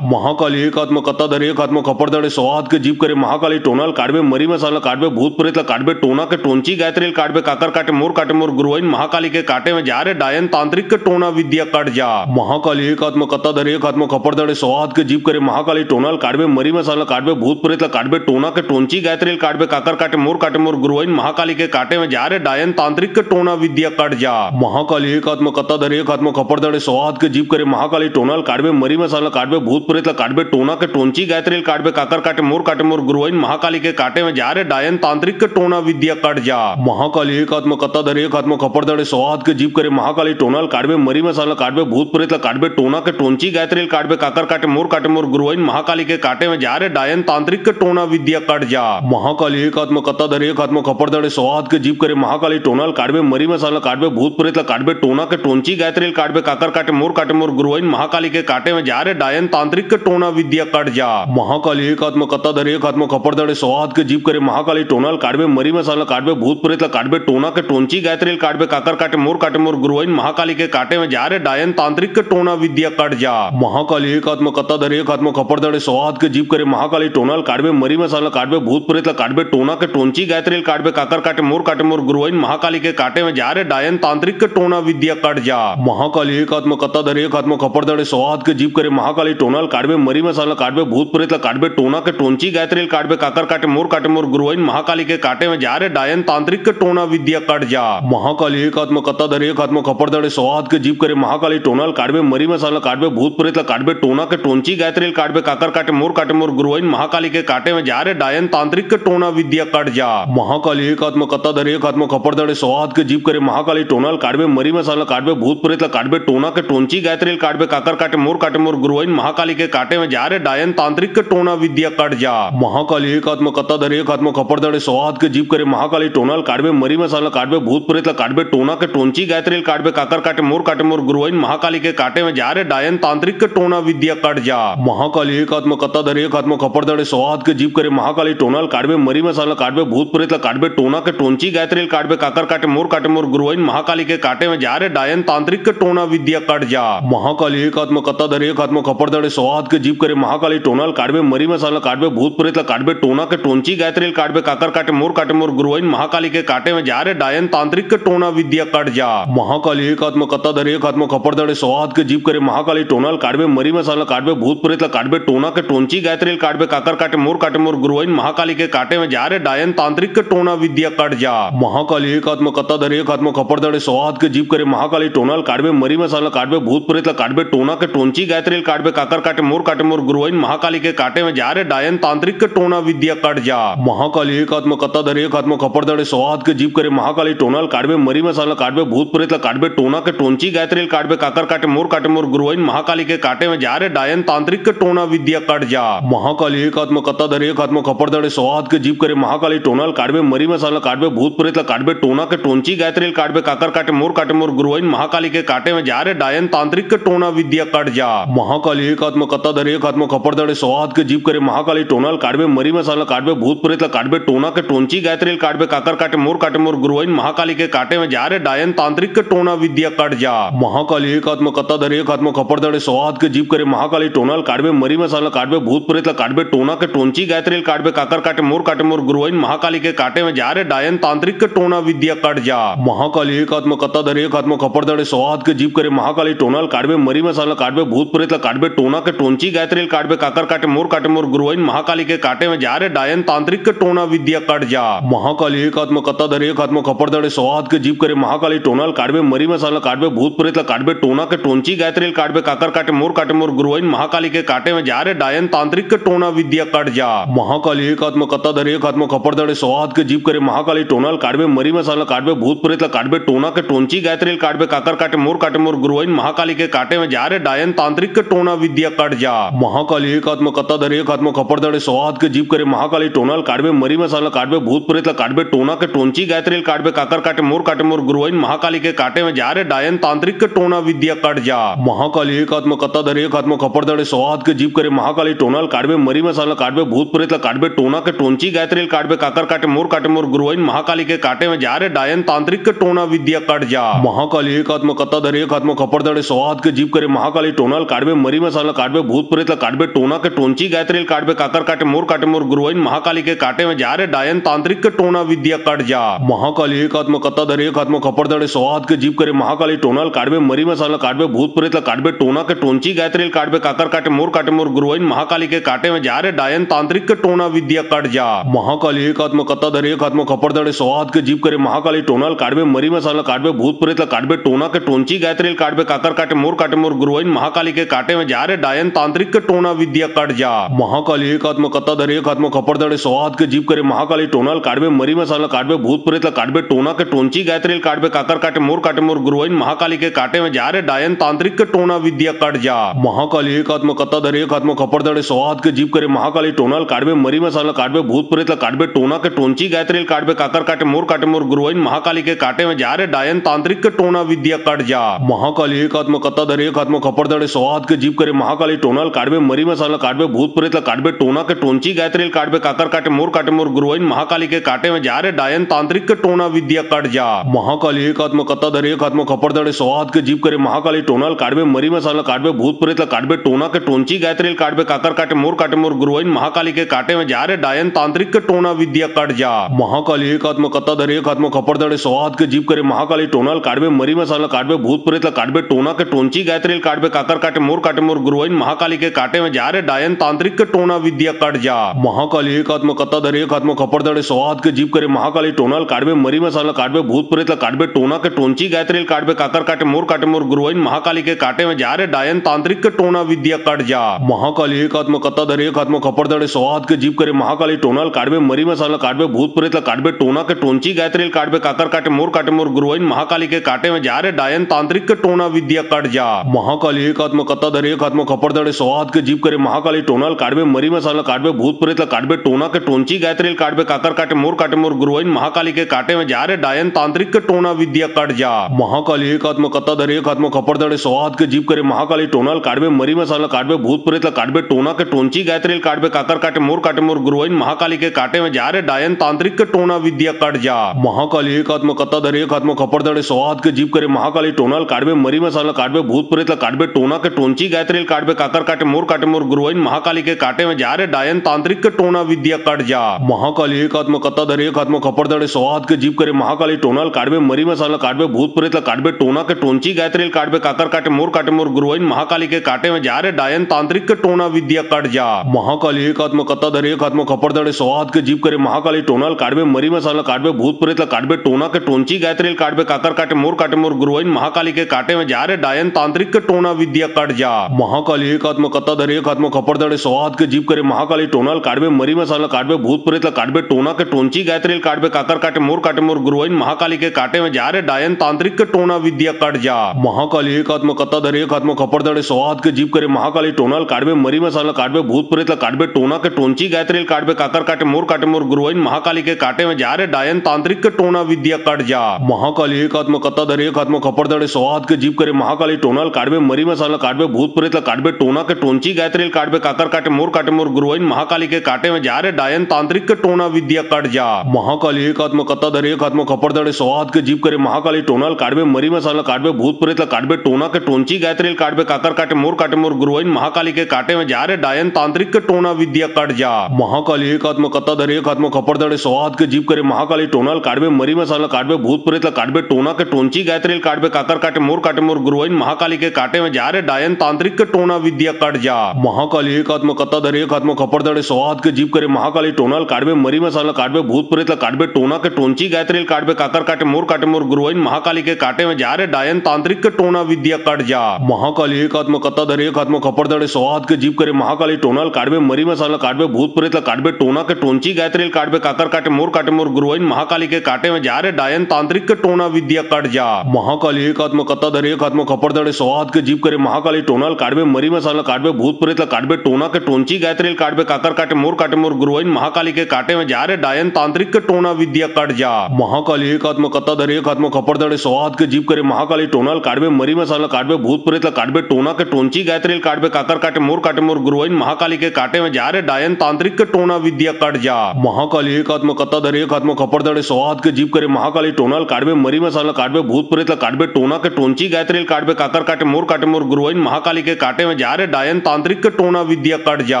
महाकाली एकात्म कत्ताधर एकात्म खपरदड़े सौहात के जीप करे महाकाली टोनाल काटबे मरी मसाला काटबे भूत प्रेतला काटबे टोना के टोंची गायत्रील काटबे काकर काटे मोर गुरुवाइन महाकाली के काटे में जा रे डायन तांत्रिक के टोना विद्या कट जा महाकाली एकात्म कत्ताधर एकात्म खपरदड़े सौहात के जीप करे महाकाली टोनाल काटबे मरी मसाला काटबे भूत प्रेतला काटबे टोना के टोंची गायत्रील काटबे काकर काटे मोर गुरुवाइन महाकाली के काटे में जा रे डायन तांत्रिक के टोना विद्या कट जा महाकाली एकात्म कत्ताधर एकात्म खपरदड़े सौहात के जीप करे महाकाली टोनाल काटबे मरी मसाला काटबे भूत प्रेतला काटबे टोना के टोंची गायत्रील काटबे काकर काटे मोर गुरुवाइन महाकाली के काटे में जा रे डायन तांत्रिक के टोना विद्या कट जा महाकाली एकात्म कत्ताधर एकात्म खपरदड़े सौहात के जीप करे महाकाली टोनाल काटबे मरी मसाला काटबे भूत प्रेतला काटबे टोना के टोंची गायत्रील काटबे काकर काटे मोर गुरुवाइन महाकाली के काटे में जा रे डायन तांत्रिक के टोना विद्या कट जा महाकाली एकात्म कत्ताधर एकात्म खपरदड़े सौहात के जीप करे महाकाली टोनाल काटबे मरी मसाला काटबे भूत प्रेतला काटबे टोना के टोंची गायत्रील काटबे काकर काटे मोर गुरुवाइन महाकाली के काटे में जा रे डायन तांत्रिक के टोना विद्या कट जा महाकाली एकात्म कत्ताधर एकात्म खपरदड़े सौहात के जीप करे महाकाली टोनाल काटबे मरी मसाला काटबे भूत प्रेतला काटबे टोना के टोंची गायत्रील काटबे काकर काटे मोर गुरुवाइन महाकाली के काटे में जा रे डायन तांत्रिक के टोना विद्या कट जा महाकाली एकात्म कत्ताधर एकात्म खपरदड़े सौहात के जीप करे महाकाली टोनाल काटबे मरी मसाला काटबे भूत प्रेतला काटबे टोना के टोंची गायत्रील काटबे काकर काटे मोर गुरुवाइन महाकाली के काटे में जा रे डायन तांत्रिक के टोना विद्या कट जा महाकाली एकात्म कत्ताधर एकात्म खपरदड़े सौहात के जीप करे महाकाली टोनाल काटबे मरी मसाला काटबे भूत प्रेतला काटबे टोना के टोंची गायत्रील काटबे काकर काटे मोर गुरुवाइन महाकाली के काटे में जा रे डायन तांत्रिक के टोना विद्या कट जा महाकाली एकात्म कत्ताधर एकात्म खपरदड़े सौहात के जीप करे महाकाली टोनाल काटबे मरी मसाला काटबे भूत प्रेतला काटबे टोना के टोंची गायत्रील काटबे काकर काटे मोर गुरुवाइन महाकाली के काटे में जा रे डायन तांत्रिक के टोना विद्या कट जा महाकाली एकात्म कत्ताधर एकात्म खपरदड़े सौहात के जीप करे महाकाली टोनाल काटबे मरी मसाला काटबे भूत प्रेतला काटबे टोना के टोंची गायत्रील काटबे काकर काटे मोर गुरुवाइन महाकाली के काटे में जा रे डायन तांत्रिक के टोना विद्या कट जा महाकाली एकात्म कत्ताधर एकात्म खपरदड़े सौहात के जीप करे महाकाली टोनाल काटबे मरी मसाला काटबे भूत प्रेतला काटबे टोना के टोंची गायत्रील काटबे काकर काटे मोर गुरुवाइन महाकाली के काटे में जा रे डायन तांत्रिक के टोना विद्या कट जा महाकाली एकात्म कत्ताधर एकात्म खपरदड़े सौहात के जीप करे महाकाली टोनाल काटबे मरी मसाला काटबे भूत प्रेतला काटबे टोना के टोंची गायत्रील काटबे काकर काटे मोर गुरुवाइन महाकाली के काटे में जा रे डायन तांत्रिक के टोना विद्या कट जा महाकाली एकात्म कत्ताधर एकात्म खपरदड़े सौहात के जीप करे महाकाली टोनाल काटबे मरी मसाला काटबे भूत प्रेतला काटबे टोना के टोंची गायत्रील काटबे काकर काटे मोर गुरुवाइन महाकाली के काटे में जा रे डायन तांत्रिक के टोना विद्या कट जा महाकाली एकात्म कत्ताधर एकात्म खपरदड़े सौहात के जीप करे महाकाली टोनाल काटबे मरी मसाला काटबे भूत प्रेतला काटबे टोना के टोंची गायत्रील काटबे काकर काटे मोर गुरुवाइन महाकाली के काटे में जा रे डायन तांत्रिक के टोना विद्या कट जा महाकाली एकात्म कत्ताधर एकात्म खपरदड़े सौहात के जीप करे महाकाली टोनाल काडवे मरी मसाला काडवे भूत प्रेत काडवे टोना के टोंची गायत्रील काडवे काकर काटे मोर गुरुवाइन महाकाली के काटे में जा रे डायन तांत्रिक के टोना विद्या कट जा महाकाली एक आत्मा कत्ता धरे एक आत्मा खपर धड़े स्वाद के जीव करे महाकाली टोनाल काडवे मरी मसाला काडवे भूत प्रेत काडवे टोना के टोंची गायत्रील काडवे काकर काटे मोर गुरुवाइन महाकाली के काटे में जा रे डायन तांत्रिक के टोना विद्या कट जा महाकाली एक आत्मा कत्ता धरे एक आत्मा खपर धड़े स्वाद के जीव करे महाकाली टोनाल काडवे मरी मसाला काडवे भूत प्रेत काडवे टोना के टोंची गायत्रील काडवे काकर काटे मोर गुरुवाइन महाकाली के काटे में जा रे डायन तांत्रिक के टोना विद्या कट जा महाकाली एक आत्मा कत्ता धरे एक आत्मा खपर धड़े स्वाद के जीव करे महाकाली टोनाल काडवे मरी मसाला काडवे भूत प्रेत काडवे टोना के टोंची गायत्रील काडवे काकर काटे मोर गुरुवाइन महाकाली के काटे में जा रे डायन तांत्रिक के टोना विद्या कट जा महाकाली एक आत्मा कत्ता धरे एक आत्मा खपर धड़े स्वाद के जीव करे महाकाली टोनाल काडवे मरी मसाला काडवे भूत प्रेत काडवे टोना के टोंची गायत्रील काडवे काकर काटे मोर गुरुवाइन महाकाली के काटे में जा रे डायन तांत्रिक के टोना विद्या कट जा महाकाली एक आत्मा कत्ता धरे एक आत्मा खपर धड़े स्वाद के जीव करे महाकाली टोनाल काडवे मरी मसाला काडवे भूत प्रेत काडवे टोना के टोंची गायत्रील काडवे काकर काटे मोर गुरुवाइन महाकाली के काटे में जा रे डायन तांत्रिक के टोना विद्या कट जा महाकाली एक आत्मा कत्ता धरे एक आत्मा खपर धड़े स्वाद के जीव करे महाकाली टोनाल काडवे मरी मसाला काडवे भूत प्रेत काडवे टोना के टोंची गायत्रील काडवे काकर काटे मोर गुरुवाइन महाकाली के काटे में जा रे डायन तांत्रिक के टोना विद्या कट जा महाकाली एक आत्मा कत्ता धरे एक आत्मा खपर धड़े स्वाद के जीव करे महाकाली टोनाल काडवे मरी मसाला काडवे भूत प्रेत काडवे टोना के टोंची गायत्रील काडवे काकर काटे मोर गुरुवाइन महाकाली के काटे में जा रे डायन तांत्रिक के टोना विद्या कट जा महाकाली एक आत्मा कत्ता धरे एक आत्मा खपर धड़े स्वाद के जीव करे महाकाली टोनाल काडवे मरी मसाला काडवे भूत प्रेत काडवे टोना के टोंची गायत्रील काडवे काकर काटे मोर गुरुवाइन महाकाली के काटे में जा रे डायन तांत्रिक के टोना विद्या कट जा महाकाली एक आत्मा कत्ता धरे एक आत्मा खपर धड़े स्वाद के जीव करे महाकाली टोनाल काडवे मरी मसाला काडवे भूत प्रेत काडवे टोना के टोंची गायत्रील काडवे काकर काटे मोर गुरुवाइन महाकाली के काटे में जा रे डायन तांत्रिक के टोना विद्या कट जा महाकाली एक आत्मा कत्ता धरे एक आत्मा खपर धड़े स्वाद के जीव करे महाकाली टोनाल काडवे मरी मसाला काडवे भूत प्रेत काडवे टोना के टोंची गायत्रील काडवे काकर काटे मोर गुरुवाइन महाकाली के काटे में जा रे डायन तांत्रिक के टोना विद्या कट जा महाकाली एक आत्मा कत्ता धरे एक आत्मा खपर धड़े स्वाद के जीव करे महाकाली टोनाल काडवे मरी मसाला काडवे भूत प्रेत काडवे टोना के टोंची गायत्रील काडवे काकर काटे मोर गुरुवाइन महाकाली के काटे में जा रे डायन तांत्रिक के टोना विद्या कट जा महाकाली एक आत्मा कत्ता धरे एक आत्मा खपर धड़े स्वाद के जीव करे महाकाली टोनाल काडवे मरी मसाला काडवे भूत प्रेत काडवे टोना के टोंची गायत्रील काडवे काकर काटे मोर गुरुवाइन महाकाली के काटे में जा रे डायन तांत्रिक के टोना विद्या कट जा महाकाली एक आत्मा कत्ता धरे एक आत्मा खपर धड़े स्वाद के जीव करे महाकाली टोनाल काडवे मरी मसाला काडवे भूत प्रेत काडवे टोना के टोंची गायत्रील काडवे काकर काटे मोर गुरुवाइन महाकाली के काटे में जा रे डायन तांत्रिक के टोना विद्या कट जा महाकाली एक आत्मा कत्ता धरे एक आत्मा खपर धड़े स्वाद के जीव करे महाकाली टोनाल काडवे मरी मसाला काडवे भूत प्रेत काडवे टोना के टोंची गायत्रील काडवे काकर काटे मोर गुरुवाइन महाकाली के काटे में जा रे डायन तांत्रिक के टोना विद्या कट जा महाकाली एक आत्मा कत्ता धरे एक आत्मा खपर धड़े स्वाद के जीव करे महाकाली टोनाल काडवे मरी मसाला काडवे भूत प्रेत काडवे टोना के टोंची गायत्रील काडवे काकर काटे मोर गुरुवाइन महाकाली के काटे में जा रे डायन तांत्रिक के टोना विद्या कट जा महाकाली एक आत्मा कत्ता धरे एक आत्मा खपर धड़े स्वाद के जीव करे महाकाली टोनाल काडवे मरी मसाला काडवे भूत प्रेत काडवे टोना के टोंची गायत्रील काडवे काकर काटे मोर गुरुवाइन महाकाली के काटे में जा रे डायन तांत्रिक के टोना विद्या कट जा महाकाली एक आत्मा कत्ता धरे एक आत्मा खपर धड़े स्वाद के जीव करे महाकाली टोनाल काडवे मरी मसाला काडवे भूत प्रेत काडवे टोना के टोंची गायत्रील काडवे काकर काटे मोर गुरुवाइन महाकाली के काटे में जा रे डायन तांत्रिक के टोना विद्या कट जा महाकाली एक आत्मा कत्ता धरे एक आत्मा खपर धड़े स्वाद के जीव करे महाकाली टोनाल काडवे मरी मसाला काडवे भूत प्रेत काडवे टोना के टोंची गायत्रील काडवे काकर काटे मोर गुरुवाइन महाकाली के काटे में जा रे डायन तांत्रिक के टोना विद्या कट जा महाकाली एक आत्मा कत्ता धरे एक आत्मा खपर धड़े स्वाद के जीव करे महाकाली टोनाल काडवे मरी मसाला काडवे भूत प्रेत काडवे टोना के टोंची गायत्रील काडवे काकर काटे मोर गुरुवाइन महाकाली के काटे में जा रे डायन तांत्रिक के टोना विद्या कट जा महाकाली एक आत्मा कत्ता धरे एक आत्मा खपर धड़े स्वाद के जीव करे महाकाली टोनाल काडवे मरी मसाला काडवे भूत प्रेत काडवे टोना के टोंची गायत्रील काडवे काकर काटे मोर गुरुवाइन महाकाली के काटे में जा रे डायन तांत्रिक के टोना विद्या कट जा महाकाली एक आत्मा कत्ता धरे एक आत्मा खपर धड़े स्वाद के जीव करे महाकाली टोनाल काडवे मरी मसाला काडवे भूत प्रेत काडवे टोना के टोंची गायत्रील काडवे काकर काटे मोर गुरुवाइन महाकाली के काटे में जा रे डायन तांत्रिक के टोना विद्या कट जा महाकाली एक आत्मा कत्ता धरे एक आत्मा खपर धड़े स्वाद के जीव करे महाकाली टोनाल काडवे मरी मसाला काडवे भूत प्रेत काडवे टोना के टोंची गायत्रील काडवे काकर काटे मोर गुरुवाइन महाकाली के काटे में जा रे डायन तांत्रिक के टोना विद्या कट जा महाकाली एक आत्मा कत्ता धरे एक आत्मा खपर धड़े स्वाद के जीव करे महाकाली टोनाल काडवे मरी मसाला काडवे भूत प्रेत काडवे टोना के टोंची गायत्रील काडवे काकर काटे मोर गुरुवाइन महाकाली के काटे में जा रे डायन तांत्रिक के टोना विद्या कट जा महाकाली एक आत्मा कत्ता धरे एक आत्मा खपर धड़े स्वाद के जीव करे महाकाली टोनाल काडवे मरी मसाला काडवे भूत प्रेत काडवे टोना के टोंची गायत्रील काडवे काकर काटे मोर गुरुइन महाकाली के काटे में जा रे डायन तांत्रिक के टोना विद्या कट जा महाकाली एक आत्मा कत्ता धरे एक आत्मा खपर दड़े स्वाद के जीप करे महाकाली टोनाल काटबे मरी मसाला काटबे भूत प्रेत काटबे टोना के टोंची गायत्रील काटबे काकर काटे मोर गुरुइन महाकाली के काटे में जा रे डायन तांत्रिक के टोना विद्या कट जा महाकाली एक आत्मा कत्ता धरे एक आत्मा खपर दड़े स्वाद के जीप करे महाकाली टोनाल काटबे मरी मसाला काटबे भूत प्रेत काटबे टोना के टोंची गायत्रील काटबे काकर काटे मोर गुरुइन महाकाली के काटे में जा रे डायन तांत्रिक के टोना विद्या कट जा महाकाली एक आत्मा कत्ता धरे एक आत्मा खपर दड़े स्वाद के जीप करे महाकाली टोनाल काटबे मरी मसाला काटबे भूत प्रेत काटबे टोना के टोंची गायत्रील काटबे काकर काटे मोर गुरुइन महाकाली के काटे में जा रे डायन तांत्रिक के टोना विद्या कट जा महाकाली एक आत्मा कत्ता धरे एक आत्मा खपर दड़े स्वाद के जीप करे महाकाली टोनाल काटबे मरी मसाला काटबे भूत प्रेत काटबे टोना के टोंची गायत्रील काटबे काकर काटे मोर गुरुइन महाकाली के काटे में जा रे डायन तांत्रिक के टोना विद्या कट जा महाकाली एक आत्मा कत्ता धरे एक आत्मा खपर दड़े स्वाद के जीप करे महाकाली टोनाल काटबे मरी मसाला काटबे भूत प्रेत काटबे टोना के टोंची गायत्रील काटबे काकर काटे मोर गुरुइन महाकाली के काटे में जा रे डायन तांत्रिक के टोना विद्या कट जा महाकाली एक आत्मा कत्ता धरे एक आत्मा खपर दड़े स्वाद के जीप करे महाकाली टोनाल काटबे मरी मसाला काटबे भूत प्रेत काटबे टोना के टोंची गायत्रील काटबे काकर काटे मोर गुरुइन महाकाली के काटे में जा रे डायन तांत्रिक के टोना विद्या कट जा महाकाली एक आत्मा कत्ता धरे एक आत्मा खपर दड़े स्वाद के जीप करे महाकाली टोनाल काटबे मरी मसाला काटबे भूत प्रेत काटबे टोना के टोंची गायत्रील काटबे काकर काटे मोर गुरुइन महाकाली के काटे में जा रे डायन तांत्रिक के टोना विद्या कट जा महाकाली एक आत्मा कत्ता धरे एक आत्मा खपर दड़े स्वाद के जीप करे महाकाली टोनाल काटबे मरी मसाला काटबे भूत प्रेत काटबे टोना के टोंची गायत्रील काटबे काकर काटे मोर गुरुइन महाकाली के काटे में जा रे डायन तांत्रिक के टोना विद्या कट जा महाकाली एक आत्मा कत्ता धरे एक आत्मा खपर दड़े स्वाद के जीप करे महाकाली टोनाल काटबे मरी मसाला काटबे भूत प्रेत काटबे टोना के टोंची गायत्रील काटबे काकर काटे मोर गुरुइन महाकाली के काटे में जा रे डायन तांत्रिक के टोना विद्या कट जा महाकाली एक आत्मा कत्ता धरे एक आत्मा खपर दड़े स्वाद के जीप करे महाकाली टोनाल काटबे मरी मसाला काटबे भूत प्रेत काटबे टोना के टोंची गायत्रील काटबे काकर काटे मोर गुरुइन महाकाली के काटे में जा रे डायन तांत्रिक के टोना विद्या कट जा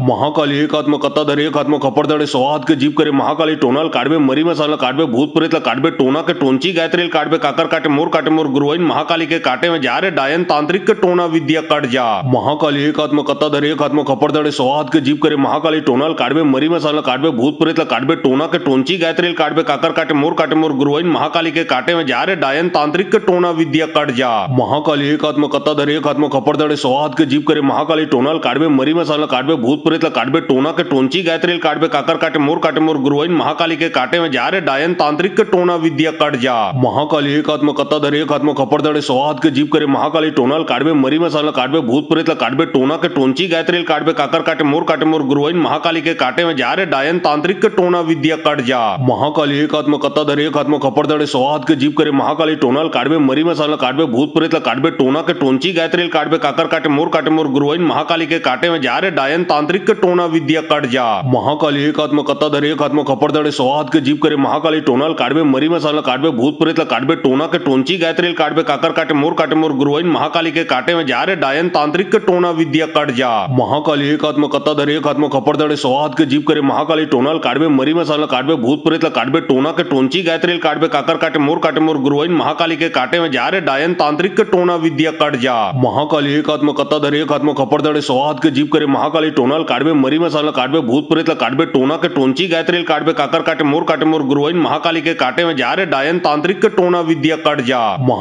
महाकाली एक आत्मा कत्ता धरे एक आत्मा खपर दड़े स्वाद के जीप करे महाकाली टोनाल काटबे मरी मसाला काटबे भूत प्रेत काटबे टोना के टोंची गायत्रील काटबे काकर काटे मोर गुरुइन महाकाली के काटे में जा रे डायन तांत्रिक के टोना विद्या कट जा महाकाली एक आत्मा कत्ता धरे एक आत्मा खपर दड़े स्वाद के जीप करे महाकाली टोनाल काटबे मरी मसाला काटबे भूत प्रेत काटबे टोना के टोंची गायत्रील काटबे काकर काटे मोर गुरुइन महाकाली के काटे में जा रे डायन तांत्रिक के टोना विद्या कट जा महाकाली एक आत्मा कत्ता धरे एक आत्मा खपर दड़े स्वाद के जीप करे महाकाली टोनाल काटबे मरी मसाला काटबे भूत प्रेत काटबे टोना के टोंची गायत्रील काटबे काकर काटे मोर गुरुइन महाकाली के काटे में जा रे डायन तांत्रिक के टोना विद्या कट जा महाकाली एक आत्मा कत्ता धरे एक आत्मा खपर दड़े स्वाद के जीप करे महाकाली टोनाल काटबे मरी मसाला काटबे भूत प्रेत काटबे टोना के टोंची गायत्रील काटबे काकर काटे मोर गुरुइन महाकाली के काटे में जा रे डायन तांत्रिक के टोना विद्या कट जा महाकाली एक आत्मा कत्ता धरे एक आत्मा खपर दड़े स्वाद के जीप करे महाकाली टोनाल काटबे मरी मसाला काटबे भूत प्रेत काटबे टोना के टोंची गायत्रील काटबे काकर काटे मोर गुरुइन महाकाली के काटे में जा रे डायन तांत्रिक के टोना विद्या कट जा महाकाली एक आत्मा कत्ता धरे एक आत्मा खपर दड़े स्वाद के जीप करे महाकाली टोनाल काटबे मरी मसाला काटबे भूत प्रेत काटबे टोना के टोंची गायत्रील काटबे काकर काटे मोर गुरुइन महाकाली के काटे में जा रे डायन तांत्रिक के टोना विद्या कट जा महाकाली एक आत्मा कत्ता धरे एक आत्मा खपर दड़े स्वाद के जीप करे महाकाली टोनाल काटबे मरी मसाला काटबे भूत प्रेत काटबे टोना के टोंची गायत्रील काटबे काकर काटे मोर गुरुइन महाकाली के काटे में जा रे डायन तांत्रिक के टोना विद्या कट जा महाकाली एक आत्मा कत्ता धरे एक आत्मा खपर दड़े स्वाद के जीप करे महाकाली टोनाल काटबे मरी मसाला काटबे भूत प्रेत काटबे टोना के टोंची गायत्रील काटबे काकर काटे मोर गुरुइन महाकाली के काटे में जा रे डायन तांत्रिक के टोना विद्या कट जा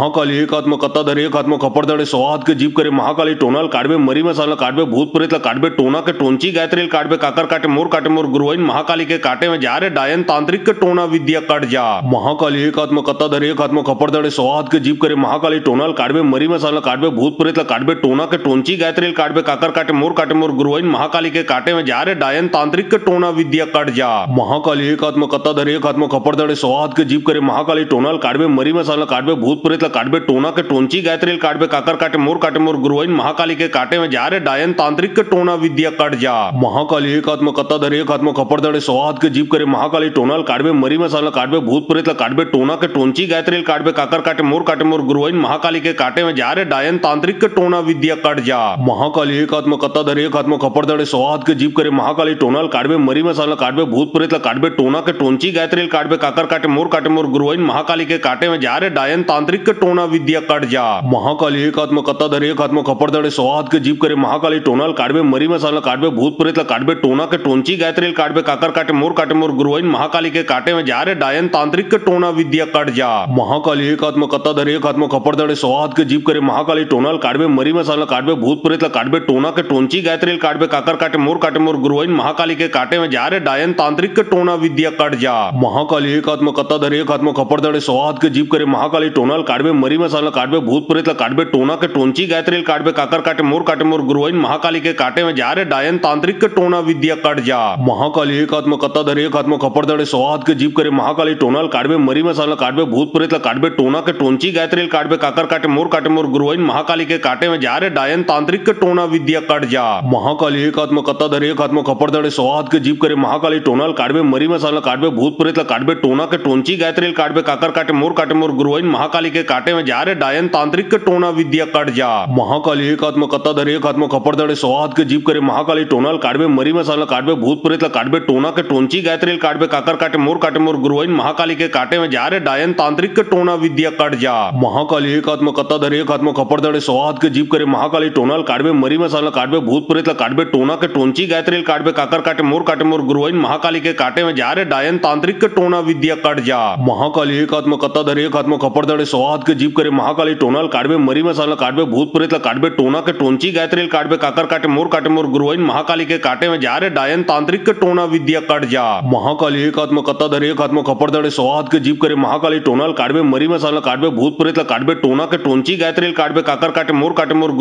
महाकाली एक आत्मा कत्ता धरे एक आत्मा खपर दड़े स्वाद के जीप करे महाकाली टोनाल काटबे मरी मसाला काटबे भूत प्रेत काटबे टोना के टोंची गायत्रील काटबे काकर काटे मोर गुरुइन महाकाली के काटे में जा रे डायन तांत्रिक के टोना विद्या कट जा महाकाली एक आत्मा कत्ता धरे एक आत्मा खपर दड़े स्वाद के जीप करे महाकाली टोनाल काटबे मरी मसाला काटबे भूत प्रेत काटबे टोना के टोंची गायत्रील काटबे काकर काटे मोर गुरुइन महाकाली के काटे में जा रे डायन तांत्रिक के टोना विद्या कट जा महाकाली एक आत्मा कत्ता धरे एक आत्मा खपर दड़े स्वाद के जीप करे महाकाली टोनाल काटबे मरी मसाला काटबे भूत प्रेत काटबे टोना के टोंची गायत्रील काटबे काकर काटे मोर गुरुइन महाकाली के काटे में जा रे डायन तांत्रिक के टोना विद्या कट जा महाकाली एक आत्मा कत्ता धरे एक आत्मा खपर दड़े स्वाद के जीप करे महाकाली टोनाल काटबे मरी मसाला काटबे भूत प्रेत काटबे टोना के टोंची गायत्रील काटबे काकर काटे मोर गुरुइन महाकाली के काटे में जा रे डायन तांत्रिक के टोना विद्या कट जा महाकाली एक आत्मा कत्ता धरे एक आत्मा खपर दड़े स्वाद के जीप करे महाकाली टोनाल काटबे मरी मसाला काटबे भूत प्रेत काटबे टोना के टोंची गायत्रील काटबे काकर काटे मोर गुरुइन महाकाली के काटे में जा रे डायन तांत्रिक के टोना विद्या कट जा महाकाली एक आत्मा कत्ता धरे एक आत्मा खपर दड़े स्वाद के जीप करे महाकाली टोनाल काटबे मरी मसाला काटबे भूत प्रेत काटबे टोना के टोंची गायत्रील काटबे काकर काटे मोर गुरुइन महाकाली के काटे में जा रे डायन तांत्रिक के टोना विद्या कट जा महाकाली एक आत्मा कत्ता धरे एक हात में खपड़दड़े सौ हात के जीप करे महाकाली टोनाल काटबे मरी मसाला काटबे भूत प्रेत काटबे टोना के टोंची गायत्रील काटबे काकर काटे मोर गुरुवाइन महाकाली के काटे में जा रे डायन तांत्रिक के टोना विद्या कट जा। महाकाली एक हात में कत्ता धरे एक हात में खपड़दड़े सौ हात के जीप करे महाकाली टोनाल काटबे मरी मसाला काटबे भूत प्रेत काटबे टोना के टोंची गायत्रील काटबे काकर काटे मोर गुरुवाइन महाकाली के काटे में जा रे डायन तांत्रिक के टोना विद्या कट जा। महाकाली एक हात में कत्ता धरे एक हात में खपड़दड़े सौ हात के जीप करे महाकाली टोनाल काटबे मरी मसाला काटबे भूत प्रेत काटबे टोना के टोंची गायत्रील काटबे काकर काटे मोर गुरुवाइन महाकाली के काटे में जा रे डायन तांत्रिक के टोना विद्या कट जा। महाकाली एक हात में कत्ता धरे एक हात में खपड़दड़े सौ हात के जीप करे महाकाली टोनाल काटबे मरी मसाला काटबे भूत प्रेत काटबे टोना के टोंची गायत्रील काटबे काकर काटे मोर गुरुवाइन महाकाली के काटे में जा रे डायन तांत्रिक के टोना विद्या कट जा। महाकाली एक हात में कत्ता धरे एक हात में खपड़दड़े सौ हात के जीप करे महाकाली टोनाल काटबे मरी मसाला काटबे भूत प्रेत काटबे टोना के टोंची गायत्रील काटबे काकर काटे मोर गुरुवाइन महाकाली के काटे में जा रे डायन तांत्रिक के टोना विद्या कट जा। महाकाली एक हात में कत्ता धरे एक हात में खपड़दड़े सौ हात के जीप करे महाकाली टोनाल काटबे मरी मसाला काटबे भूत प्रेत काटबे टोना के टोंची गायत्रील काटबे काकर काटे मोर गुरुवाइन महाकाली के काटे में जा रे डायन तांत्रिक के टोना विद्या कट जा। महाकाली एक हात में कत्ता धरे एक हात में खपड़दड़े सौ हात के जीप करे महाकाली टोनाल काटबे मरी मसाला काटबे भूत प्रेत काटबे टोना के टोंची गायत्रील काटबे काकर काटे मोर गुरुवाइन महाकाली के काटे में जा रे डायन तांत्रिक के टोना विद्या कट जा। महाकाली एक हात में कत्ता धरे एक हात में खपड़दड़े सौ हात के जीप करे महाकाली टोनाल काटबे मरी मसाला काटबे भूत प्रेत काटबे टोना के टोंची गायत्रील काटबे काकर काटे मोर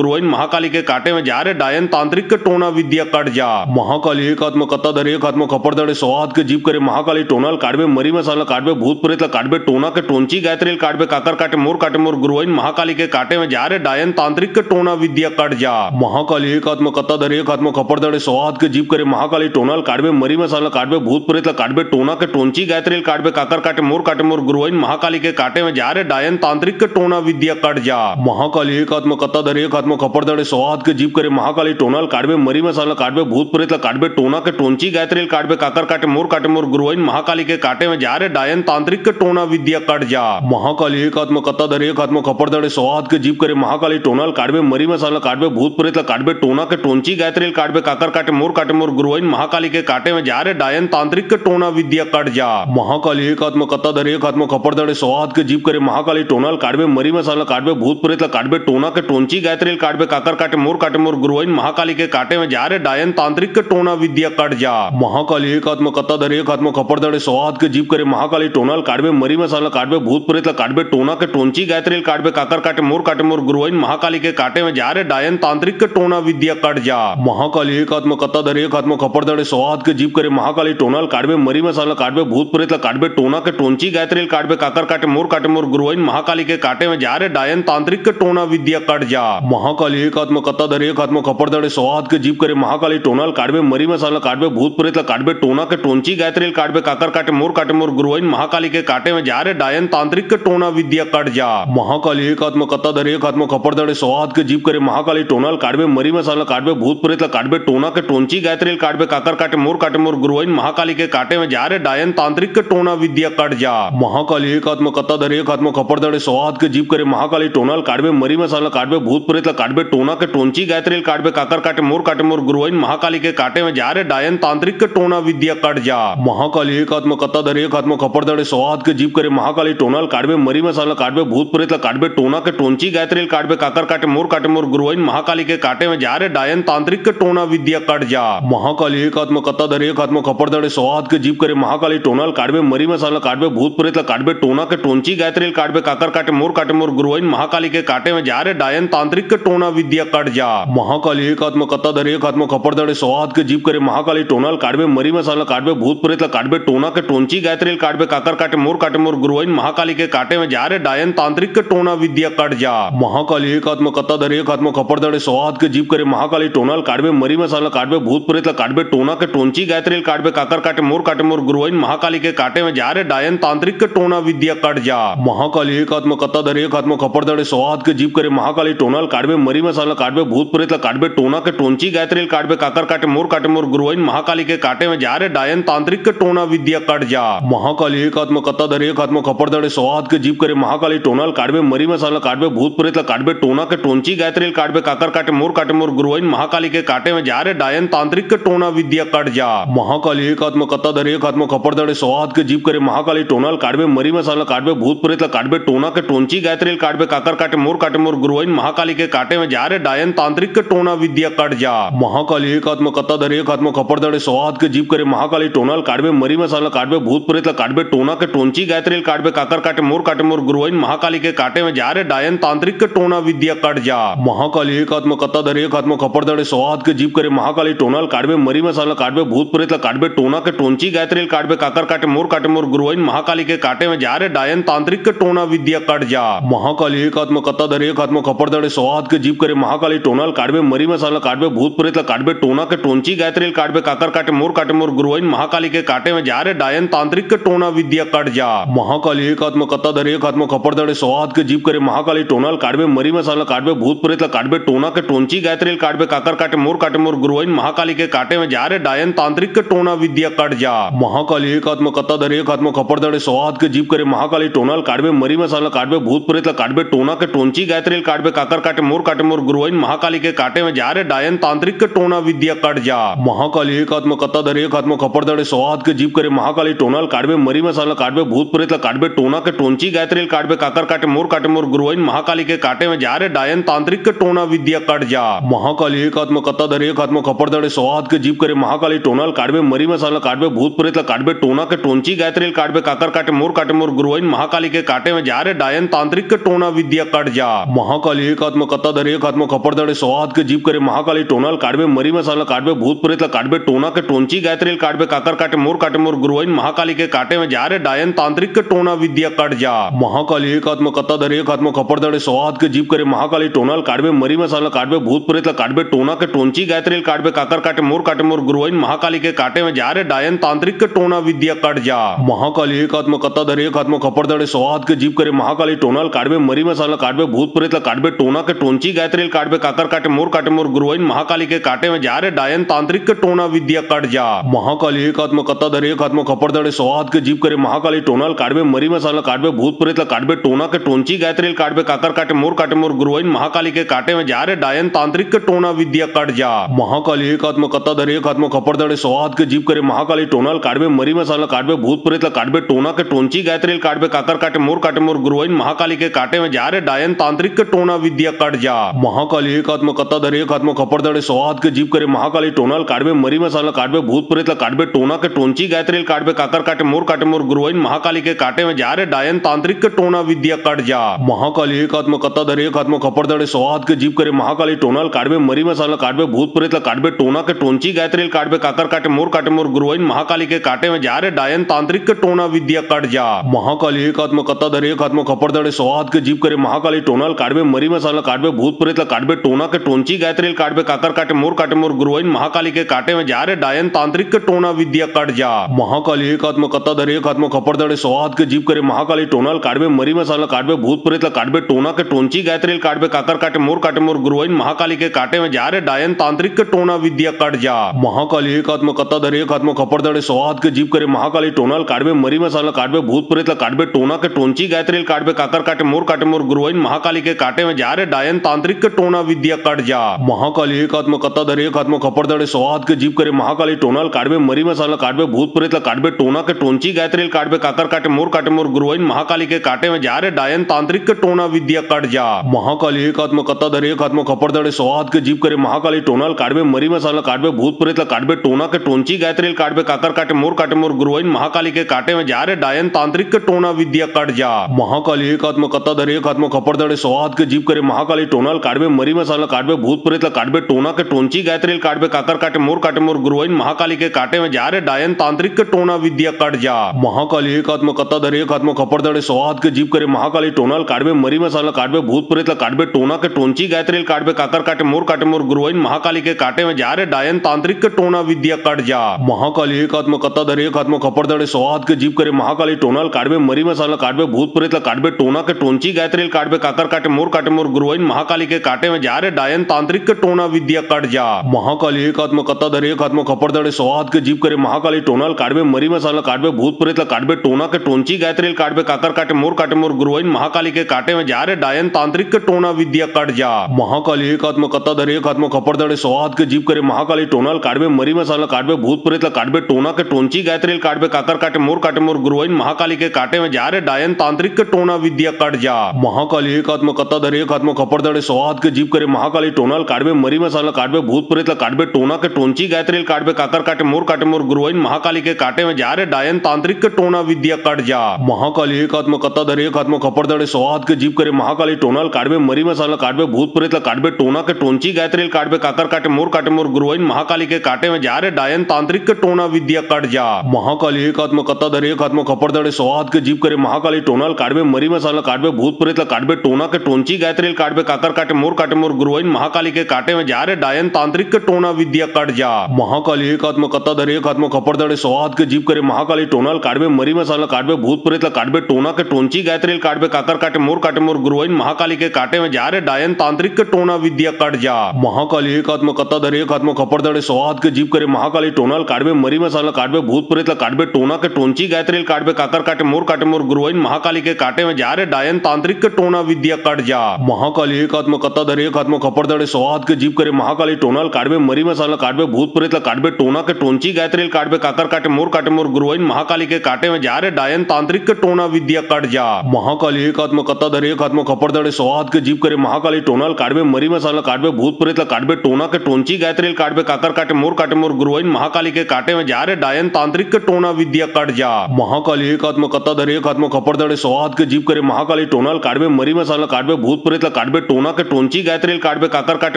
गुरुवाइन महाकाली के काटे में जा रे डायन तांत्रिक के टोना विद्या कट जा। महाकाली एक हात में कत्ता धरे एक हात में खपड़दड़े सौ हात के जीप करे महाकाली टोनाल काटबे मरी मसाला काटबे भूत प्रेत काटबे टोना के टोंची गायत्रील काटबे काकर काटे मोर गुरुवाइन महाकाली के काटे में जा रे डायन तांत्रिक के टोना विद्या कट जा। महाकाली एक हात में कत्ता धरे एक हात में खपड़दड़े सौ हात के जीप करे महाकाली टोनाल काटबे मरी मसाला काटबे भूत प्रेत काटबे टोना के टोंची गायत्रील काटबे काकर काटे मोर गुरुवाइन महाकाली के काटे में जा रे डायन तांत्रिक के टोना विद्या कट जा। महाकाली एक हात में कत्ता धरे एक हात में खपड़दड़े सौ हात के जीप करे महाकाली टोनाल काटबे मरी मसाला काटबे भूत प्रेत काटबे टोना के टोंची गायत्रील काटबे काकर काटे मोर गुरुवाइन महाकाली के काटे में जा रे डायन तांत्रिक के टोना विद्या कट जा। महाकाली एक हात में कत्ता धरे एक हात में खपड़दड़े सौ हात के जीप करे महाकाली टोनाल काटबे मरी मसाला काटबे भूत प्रेत काटबे टोना के टोंची गायत्रील काटबे काकर काटे मोर गुरुवाइन महाकाली के काटे में जा रे डायन तांत्रिक के टोना विद्या कट जा। महाकाली एक हात में कत्ता धरे एक हात में खपड़दड़े सौ हात के जीप करे महाकाली टोनाल काटबे मरी मसाला काटबे भूत प्रेत काटबे टोना के टोंची गायत्रील काटबे काकर काटे मोर गुरुवाइन महाकाली के काटे में जा रे डायन तांत्रिक के टोना विद्या कट जा। महाकाली एक हात में कत्ता धरे एक हात में खपड़दड़े सौ हात के जीप करे महाकाली टोनाल काटबे मरी मसाला काटबे भूत प्रेत काटबे टोना के टोंची गायत्रील काटबे काकर काटे मोर गुरुवाइन महाकाली के काटे में जा रे डायन तांत्रिक के टोना विद्या कट जा। महाकाली एक हात में कत्ता धरे एक हात में खपड़दड़े सौ हात के जीप करे महाकाली टोनाल काटबे मरी मसाला काटबे भूत प्रेत काटबे टोना के टोंची गायत्रील काटबे काकर काटे मोर गुरुवाइन महाकाली के काटे में जा रे डायन तांत्रिक के टोना विद्या कट जा। महाकाली एक हात में कत्ता धरे एक हात में खपड़दड़े सौ हात के जीप करे महाकाली टोनाल काटबे मरी मसाला काटबे भूत प्रेत काटबे टोना के टोंची गायत्रील काटबे काकर काटे मोर गुरुवाइन महाकाली के काटे में जा रे डायन तांत्रिक के टोना विद्या कट जा। महाकाली एक हात में कत्ता धरे एक हात में खपड़दड़े सौ हात के जीप करे महाकाली टोनाल काटबे मरी मसाला काटबे भूत प्रेत काटबे टोना के टोंची गायत्रील काटबे काकर काटे मोर गुरुवाइन महाकाली के काटे में जा रे डायन तांत्रिक के टोना विद्या कट जा। महाकाली एक हात में कत्ता धरे एक हात में खपड़दड़े सौ हात के जीप करे महाकाली टोनाल काटबे मरी मसाला काटबे भूत प्रेत काटबे टोना के टोंची गायत्रील काटबे काकर काटे मोर गुरुवाइन महाकाली के काटे में जा रे डायन तांत्रिक के टोना विद्या कट जा। महाकाली एक हात में कत्ता धरे एक हात में खपड़दड़े सौ हात के जीप करे महाकाली टोनाल काटबे मरी मसाला काटबे भूत प्रेत काटबे टोना के टोंची गायत्रील काटबे काकर काटे मोर गुरुवाइन महाकाली के काटे में जा रे डायन तांत्रिक के टोना विद्या कट जा। महाकाली एक हात में कत्ता धरे एक हात में खपड़दड़े सौ हात के जीप करे महाकाली टोनाल काटबे मरी मसाला काटबे भूत प्रेत काटबे टोना के टोंची गायत्रील काटबे काकर काटे मोर गुरुवाइन महाकाली के काटे में जा रे डायन तांत्रिक के टोना विद्या कट जा। महाकाली एक हात में कत्ता धरे एक हात में खपड़दड़े सौ हात के जीप करे महाकाली टोनाल काटबे मरी मसाला काटबे भूत प्रेत काटबे टोना के टोंची गायत्रील काटबे काकर काटे मोर गुरुवाइन महाकाली के काटे में जा रे डायन तांत्रिक के टोना विद्या कट जा। महाकाली एक हात में कत्ता धरे एक हात में खपड़दड़े सौ हात के जीप करे महाकाली टोनाल काटबे मरी मसाला काटबे भूत प्रेत काटबे टोना के टोंची गायत्रील काटबे काकर काटे मोर गुरुवाइन महाकाली के काटे में जा रे डायन तांत्रिक के टोना विद्या कट जा। महाकाली एक हात में कत्ता धरे एक हात में खपड़दड़े सौ हात के जीप करे महाकाली टोनाल काटबे मरी मसाला काटबे भूत प्रेत काटबे टोना के टोंची गायत्रील काटबे काकर काटे मोर गुरुवाइन महाकाली के काटे में जा रे डायन तांत्रिक के टोना विद्या कट जा। महाकाली एक हात में कत्ता धरे एक हात में खपड़दड़े सौ हात के जीप करे महाकाली टोनाल काटबे मरी मसाला काटबे भूत प्रेत काटबे टोना के टोंची गायत्रील काटबे काकर काटे मोर गुरुवाइन महाकाली के काटे में जा रे डायन तांत्रिक के टोना विद्या कट जा। महाकाली एक हात में कत्ता धरे एक हात में खपड़दड़े सौ हात के जीप करे महाकाली टोनाल काटबे मरी मसाला काटबे भूत प्रेत काटबे काटबे टोना के टोंची गायत्रील काटबे काकर काटे मोर गुरुवाइन महाकाली के काटे में जा रे डायन तांत्रिक के टोना विद्या कट जा महाकाली एक आत्मा कत्ता धरे एक आत्मा खपर दड़े सौ के जीप करे महाकाली टोनाल काटबे मरी मसाला काटबे भूत प्रेत काटबे टोना के टोंची गायत्रील काटबे काकर काटे मोर गुरुवाइन महाकाली के काटे में जा रे डायन तांत्रिक के टोना विद्या कट जा महाकाली एक आत्मा कत्ता धरे एक आत्मा खपर दड़े सौ के जीप करे महाकाली टोनाल काटबे मरी मसाला काटबे भूत प्रेत काटबे टोना के टोंची गायत्रील काटबे काकर काटे मोर गुरुवाइन महाकाली के काटे में जा रे डायन तांत्रिक के टोना विद्या कट जा महाकाली एक आत्मा कत्ता धरे एक आत्मा खपर दड़े सौ के जीप करे महाकाली टोनाल काटबे मरी मसाला काटबे भूत प्रेत काटबे टोना के टोंची गायत्रील काटबे काकर काटे मोर गुरुवाइन महाकाली के काटे में जा रे डायन तांत्रिक के टोना विद्या कट जा महाकाली एक आत्मा कत्ता धरे एक आत्मा खपर दड़े सौ के जीप करे महाकाली टोनाल काटबे मरी मसाला काटबे भूत प्रेत काटबे टोना के टोंची गायत्रील काटबे काकर काटे मोर गुरुवाइन महाकाली के काटे में जा रे डायन तांत्रिक के टोना विद्या कट जा महाकाली एक आत्मा कत्ता धरे एक आत्मा खपर दड़े सौ के जीप करे महाकाली टोनाल काटबे मरी मसाला काटबे भूत प्रेत काटबे टोना के टोंची गायत्रील काटबे काकर काटे मोर गुरुवाइन महाकाली के काटे में जा रे डायन तांत्रिक के टोना विद्या कट जा महाकाली एक आत्मा कत्ता धरे एक आत्मा खपर दड़े सौ के जीप करे महाकाली टोनाल काटबे मरी मसाला काटबे भूत प्रेत काटबे टोना के टोंची गायत्रील काटबे काकर काटे मोर गुरुवाइन महाकाली के काटे में जा रे डायन तांत्रिक के टोना विद्या कट जा महाकाली एक आत्मा कत्ता धरे एक आत्मा खपर दड़े सौ के जीप करे महाकाली टोनाल काटबे मरी मसाला काटबे भूत प्रेत काटबे टोना के टोंची गायत्रील काटबे काकर काटे मोर गुरुवाइन महाकाली के काटे में जा रे डायन तांत्रिक के टोना विद्या कट जा महाकाली एक आत्मा कत्ता धरे एक आत्मा खपर दड़े सौ के जीप करे महाकाली टोनाल काटबे मरी मसाला काटबे भूत प्रेत काटबे टोना के टोंची गायत्रील काटबे काकर काटे मोर गुरुवाइन महाकाली के काटे में जा रे डायन तांत्रिक के टोना विद्या कट जा महाकाली एक आत्मा कत्ता धरे एक आत्मा खपर दड़े सौ के जीप करे महाकाली टोनाल काटबे मरी मसाला काटबे भूत प्रेत काटबे टोना के टोंची गायत्रील काटबे काकर काटे मोर गुरुवाइन महाकाली के काटे में जा रे डायन तांत्रिक के टोना विद्या कट जा महाकाली एक आत्मा कत्ता धरे एक आत्मा खपर दड़े सौ के जीप करे महाकाली टोनाल काटबे मरी मसाला काटबे भूत प्रेत काटबे टोना के टोंची गायत्रील काटबे काकर काटे मोर गुरुवाइन महाकाली के काटे में जा रे डायन तांत्रिक के टोना विद्या कट जा महाकाली एक आत्मा कत्ता धरे एक आत्मा खपर दड़े सौ के जीप करे महाकाली टोनाल काटबे मरी मसाला काटबे भूत प्रेत काटबे टोना के टोंची गायत्रील काटबे काकर काटे मोर गुरुवाइन महाकाली के काटे में जा रे डायन तांत्रिक के टोना विद्या कट जा महाकाली एक आत्मा कत्ता धरे एक आत्मा खपर दड़े सौ के जीप करे महाकाली टोनाल काटबे मरी मसाला काटबे भूत प्रेत काटबे टोना के टोंची गायत्रील काटबे काकर काटे मोर गुरुवाइन महाकाली के काटे में जा रे डायन तांत्रिक के टोना विद्या कट जा महाकाली एक आत्मा कत्ता धरे एक आत्मा खपर दड़े सौ के जीप करे महाकाली टोनाल काटबे मरी मसाला काटबे भूत प्रेत काटबे टोना के टोंची गायत्रील काटबे काकर काटे मोर गुरुवाइन महाकाली के काटे में जा रे डायन तांत्रिक के टोना विद्या कट जा महाकाली एक आत्मा कत्ता धरे एक आत्मा खपर दड़े सौ के जीप करे महाकाली टोनाल काटबे मरी मसाला काटबे भूत प्रेत काटबे टोना के टोंची गायत्रील काटबे काकर काटे मोर गुरुवाइन महाकाली के काटे में जा रे डायन तांत्रिक के टोना विद्या कट जा महाकाली एक आत्मा कत्ता धरे एक आत्मा खपर दड़े सौ के जीप करे महाकाली टोनाल काटबे मरी मसाला काटबे भूत प्रेत काटबे टोना के टोंची गायत्रील काटबे काकर काटे मोर गुरुवाइन महाकाली के काटे में जा रे डायन तांत्रिक के टोना विद्या कट जा महाकाली एक आत्मा कत्ता धरे एक आत्मा खपर दड़े सौ के जीप करे महाकाली टोनाल काटबे मरी मसाला काटबे भूत प्रेत काटबे टोना के टोंची गायत्रील काटबे काकर काटे मोर गुरुवाइन महाकाली के काटे में जा रे डायन तांत्रिक के टोना विद्या कट जा महाकाली एक आत्मा कत्ता धरे एक आत्मा खपर दड़े सौ के जीप करे महाकाली टोनाल काटबे मरी मसाला काटबे भूत प्रेत काटबे टोना के टोंची गायत्रील काटबे काकर काटे मोर गुरुवाइन महाकाली के काटे में जा रे डायन तांत्रिक के टोना विद्या कट जा महाकाली एक आत्मा कत्ता धरे एक आत्मा खपर दड़े सौ के जीप करे महाकाली टोनाल काटबे मरी मसाला काटबे भूत प्रेत काटबे टोना के टोंची गायत्रील काटबे काकर काटे मोर गुरुवाइन महाकाली के काटे में जा रे डायन तांत्रिक के टोना विद्या कट जा महाकाली एक आत्मा कत्ता धरे एक आत्मा खपर दड़े सौ के जीप करे महाकाली टोनाल काटबे मरी मसाला काटबे भूत प्रेत काटबे टोना के टोंची गायत्रील काटबे काकर काटे मोर गुरुवाइन महाकाली के काटे में जा रे डायन तांत्रिक के टोना विद्या कट जा महाकाली एक आत्मा कत्ता धरे एक आत्मा खपर दड़े सौ के जीप करे महाकाली टोनाल काटबे मरी मसाला काटबे भूत प्रेत काटबे टोना के टोंची गायत्रील काटबे काकर काटे मोर गुरुवाइन महाकाली के काटे में जा रे डायन तांत्रिक के टोना विद्या कट जा महाकाली एक आत्मा कत्ता धरे एक आत्मा खपर दड़े सौ के जीप करे महाकाली टोनाल काटबे मरी मसाला काटबे भूत प्रेत काटबे टोना के टोंची गायत्रील काटबे काकर काटे मोर गुरुवाइन महाकाली के काटे में जा रे डायन तांत्रिक के टोना विद्या कट जा महाकाली एक आत्मा कत्ता धरे एक आत्मा खपर दड़े सौ के जीप करे महाकाली टोनाल काटबे मरी मसाला काटबे भूत प्रेत काटबे टोना के टोंची गायत्रील काटबे काकर काटे मोर गुरुवाइन महाकाली के काटे में जा रे डायन तांत्रिक के टोना विद्या कट जा महाकाली एक आत्मा कत्ता धरे एक आत्मा खपर दड़े सौ के जीप करे महाकाली टोनाल काटबे मरी मसाला काटबे भूत प्रेत काटबे टोना के टोंची गायत्रील काटबे काकर काटे मोर गुरुवाइन महाकाली के काटे में जा रे डायन तांत्रिक के टोना विद्या कट जा महाकाली एक आत्मा कत्ता धरे एक आत्मा खपर दड़े सौ के जीप करे महाकाली टोनाल काटबे मरी मसाला काटबे भूत प्रेत काटबे टोना के टोंची गायत्रील काटबे काकर काटे मोर गुरुवाइन महाकाली के काटे में जा रे डायन तांत्रिक के टोना विद्या कट जा महाकाली एकात्म कत्ताधर एकात्म खपरदड़े सौहात के जीव करे महाकाली टोनाल काडबे मरी मसाला काडबे भूत प्रेत काडबे टोना के टोंची गायत्रील काडबे काकर काटे मोर गुरुवाइन महाकाली के काटे में जा रे डायन तांत्रिक के टोना विद्या कट जा महाकाली एकात्म कत्ताधर एकात्म खपरदड़े सौहात के जीव करे महाकाली टोनाल काडबे मरी मसाला काडबे भूत प्रेत काडबे टोना के टोंची गायत्रील काडबे काकर काटे मोर गुरुवाइन महाकाली के काटे में जा रे डायन तांत्रिक के टोना विद्या कट जा महाकाली एकात्म कत्ताधर एकात्म खपरदड़े सौहात के जीव करे महाकाली टोनाल काडबे मरी मसाला काडबे भूत प्रेत काडबे टोना के टोंची गायत्रील काडबे काकर काटे मोर गुरुवाइन महाकाली के काटे में जा रे डायन तांत्रिक के टोना विद्या कट जा महाकाली एकात्म कत्ताधर एकात्म खपरदड़े सौहात के जीव करे महाकाली टोनाल काडबे मरी मसाला काडबे भूत प्रेत काडबे टोना के टोंची गायत्रील काडबे काकर काटे मोर गुरुवाइन महाकाली के काटे में जा रे डायन तांत्रिक के टोना विद्या कट जा महाकाली एकात्म कत्ताधर एकात्म खपरदड़े सौहात के जीव करे महाकाली टोनाल काडबे मरी मसाला काडबे भूत प्रेत काडबे टोना के टोंची गायत्रील काडबे काकर काटे मोर गुरुवाइन महाकाली के काटे में जा रे डायन तांत्रिक के टोना विद्या कट जा महाकाली एकात्म कत्ताधर एकात्म खपरदड़े सौहात के जीव करे महाकाली टोनाल काडबे मरी मसाला काडबे भूत प्रेत काडबे टोना के टोंची गायत्रील काडबे काकर काटे मोर गुरुवाइन महाकाली के काटे में जा रे डायन तांत्रिक के टोना विद्या कट जा महाकाली एकात्म कत्ताधर एकात्म खपरदड़े सौहात के जीव करे महाकाली टोनाल काडबे मरी मसाला काडबे भूत प्रेत काडबे टोना के टोंची गायत्रील काडबे काकर काटे मोर गुरुवाइन महाकाली के काटे में जा रे डायन तांत्रिक के टोना विद्या कट जा महाकाली एकात्म कत्ताधर एकात्म खपरदड़े सौहात के जीव करे महाकाली टोनाल काडबे मरी मसाला काडबे भूत प्रेत काडबे टोना के टोंची गायत्रील काडबे काकर काटे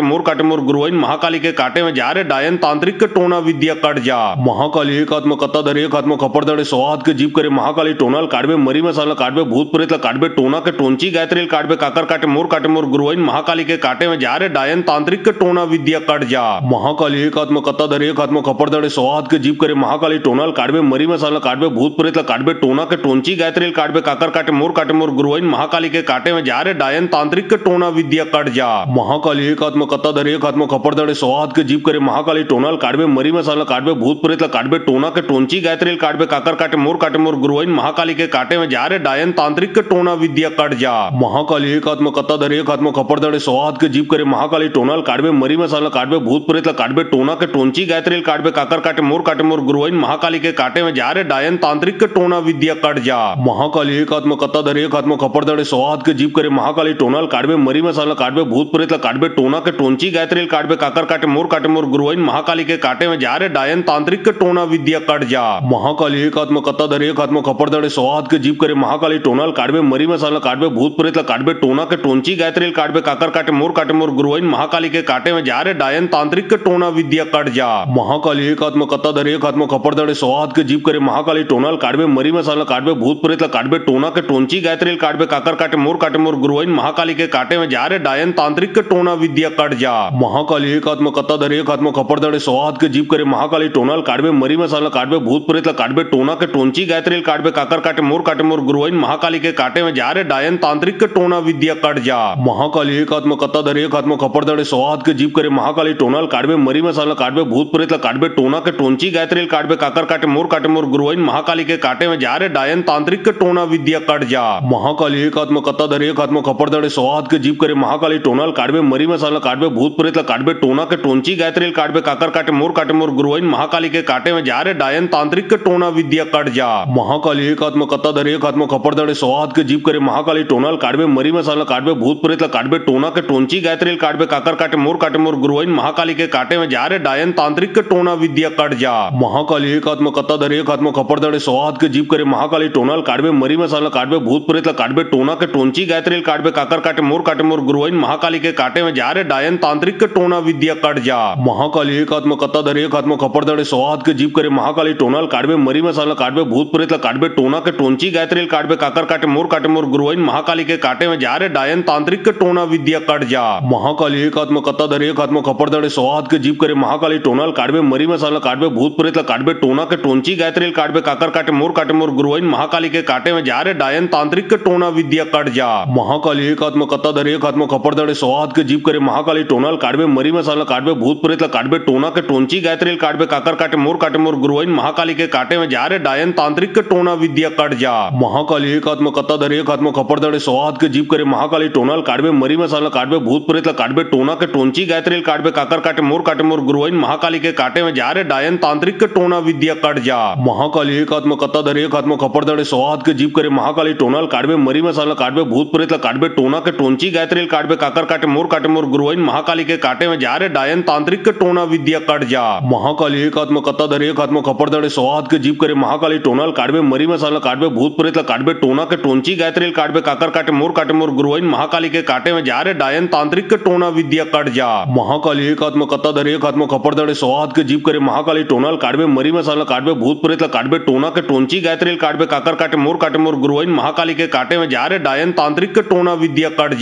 मोर गुरुवाइन महाकाली के काटे में जा रे डायन तांत्रिक के टोना विद्या कट जा महाकाली एकात्म कत्ताधर एकात्म खपरदड़े सौहात के जीव करे महाकाली टोनाल काडबे मरी मसाला काडबे भूत प्रेत काडबे टोना के टोंची गायत्रील काडबे काकर काटे मोर गुरुवाइन महाकाली के काटे में जा रे डायन तांत्रिक के टोना विद्या कट जा महाकाली एकात्म कत्ताधर एकात्म खपरदड़े सौहात के जीव करे महाकाली टोनाल काडबे मरी मसाला काडबे भूत प्रेत काडबे टोना के टोंची गायत्रील काडबे काकर काटे मोर गुरुवाइन महाकाली के काटे में जा रे डायन तांत्रिक के टोना विद्या कट जा महाकाली एकात्म कत्ताधर एकात्म खपरदड़े सौहात के जीव करे महाकाली टोनाल काडबे मरी मसाला काडबे भूत प्रेत काडबे टोना के टोंची गायत्रील काडबे काकर काटे मोर गुरुवाइन महाकाली के काटे में जा रे डायन तांत्रिक के टोना विद्या कट जा महाकाली एकात्म कत्ताधर एकात्म खपरदड़े सौहात के जीव करे महाकाली टोनाल काडबे मरी मसाला काडबे भूत प्रेत काडबे टोना के टोंची गायत्रील काडबे काकर काटे मोर गुरुवाइन महाकाली के काटे में जा रे डायन तांत्रिक के टोना विद्या कट जा महाकाली एकात्म कत्ताधर एकात्म खपरदड़े सौहात के जीव करे महाकाली टोनाल काडबे मरी मसाला काडबे भूत प्रेत काडबे टोना के टोंची गायत्रील काडबे काकर काटे मोर गुरुवाइन महाकाली के काटे में जा रे डायन तांत्रिक के टोना विद्या कट जा महाकाली एकात्म कत्ताधर एकात्म खपरदड़े सौहात के जीव करे महाकाली टोनाल काडबे मरी मसाला काडबे भूत प्रेत काडबे टोना के टोंची गायत्रील काडबे काकर काटे मोर गुरुवाइन महाकाली के काटे में जा रे डायन तांत्रिक के टोना विद्या कट जा महाकाली एकात्म कत्ताधर एकात्म खपरदड़े सौहात के जीव करे महाकाली टोनाल काडबे मरी मसाला काडबे भूत प्रेत काडबे टोना के टोंची गायत्रील काडबे काकर काटे मोर गुरुवाइन महाकाली के काटे में जा रे डायन तांत्रिक के टोना विद्या कट जा महाकाली एकात्म कत्ताधर एकात्म खपरदड़े सौहात के जीव करे महाकाली टोनाल काडबे मरी मसाला काडबे भूत प्रेत काडबे टोना के टोंची गायत्रील काडबे काकर काटे मोर गुरुवाइन महाकाली के काटे में जा रे डायन तांत्रिक के टोना विद्या कट जा महाकाली एकात्म कत्ताधर एकात्म खपरदड़े सौहात के जीव करे महाकाली टोनाल काडबे मरी मसाला काडबे भूत प्रेत काडबे टोना के टोंची गायत्रील काडबे काकर काटे मोर गुरुवाइन महाकाली के काटे में जा रे डायन तांत्रिक के टोना विद्या कट जा महाकाली एकात्म कत्ताधर एकात्म खपरदड़े सौहात के जीव करे महाकाली टोनाल काडबे मरी मसाला काडबे भूत प्रेत काडबे टोना के टोंची गायत्रील काडबे काकर काटे मोर गुरुवाइन महाकाली के काटे में जा रे डायन तांत्रिक के टोना विद्या कट जा महाकाली एकात्म कत्ताधर एकात्म खपरदड़े सौहात के जीव करे महाकाली टोनाल काडबे मरी मसाला काडबे भूत प्रेत काडबे टोना के टोंची गायत्रील काडबे काकर काटे मोर गुरुवाइन महाकाली के काटे में जा रे डायन तांत्रिक के टोना विद्या कट जा महाकाली एकात्म कत्ताधर एकात्म खपरदड़े सौहात के जीव करे महाकाली टोनाल काडबे मरी मसाला काडबे भूत प्रेत काडबे टोना के टोंची गायत्रील काडबे काकर काटे मोर गुरुवाइन महाकाली के काटे में जा रे डायन तांत्रिक के टोना विद्या कट जा महाकाली एकात्म कत्ताधर एकात्म खपरदड़े सौहात के जीव करे महाकाली टोनाल काडबे मरी मसाला काडबे भूत प्रेत काडबे टोना के टोंची गायत्रील काडबे काकर काटे मोर गुरुवाइन महाकाली के काटे में जा रे डायन तांत्रिक के टोना विद्या कट जा महाकाली एकात्म कत्ताधर एकात्म खपरदड़े सौहात के जीव करे महाकाली टोनाल काडबे मरी मसाला काडबे भूत प्रेत काडबे टोना के टोंची गायत्रील काडबे काकर काटे मोर गुरुवाइन महाकाली के काटे में जा रे डायन तांत्रिक के टोना विद्या कट जा महाकाली एकात्म कत्ताधर एकात्म खपरदड़े सौहात के जीव करे महाकाली टोनाल काडबे मरी मसाला काडबे भूत प्रेत काडबे टोना के टोंची गायत्रील काडबे काकर काटे मोर गुरुवाइन महाकाली के काटे में जा रे डायन तांत्रिक के टोना विद्या कट जा महाकाली एकात्म कत्ताधर एकात्म खपरदड़े सौहात के जीव करे महाकाली टोनाल काडबे मरी मसाला काडबे भूत प्रेत काडबे टोना के टोंची गायत्रील काडबे काकर काटे मोर गुरुवाइन महाकाली के काटे में जा रे डायन तांत्रिक के टोना विद्या कट जा महाकाली एकात्म कत्ताधर एकात्म खपरदड़े सौहात के जीव करे महाकाली टोनाल काडवे मरी मसाला काडवे भूत प्रेत काडवे टोना के टोंची गायत्री काडवे काकर काटे मोर गुरुवाइन महाकाली के काटे में जा रे डायन तांत्रिक के टोना विद्या कट जा। महाकाली एक आत्मा कत्ता धरे एक आत्मा खपर दड़े सौ हाथ के जीप करे महाकाली टोनाल काडवे मरी मसाला काडवे भूत प्रेत काडवे टोना के टोंची गायत्री काडवे काकर काटे मोर गुरुवाइन महाकाली के काटे में जा रे डायन तांत्रिक के टोना विद्या कट जा। महाकाली एक आत्मा कत्ता धरे एक आत्मा खपर दड़े सौ हाथ के जीप करे महाकाली टोनाल काडवे मरी मसाला काडवे भूत प्रेत काडवे टोना के टोंची गायत्री काडवे काकर काटे मोर गुरुवाइन महाकाली के काटे में जा रे डायन तांत्रिक के टोना विद्या कट जा।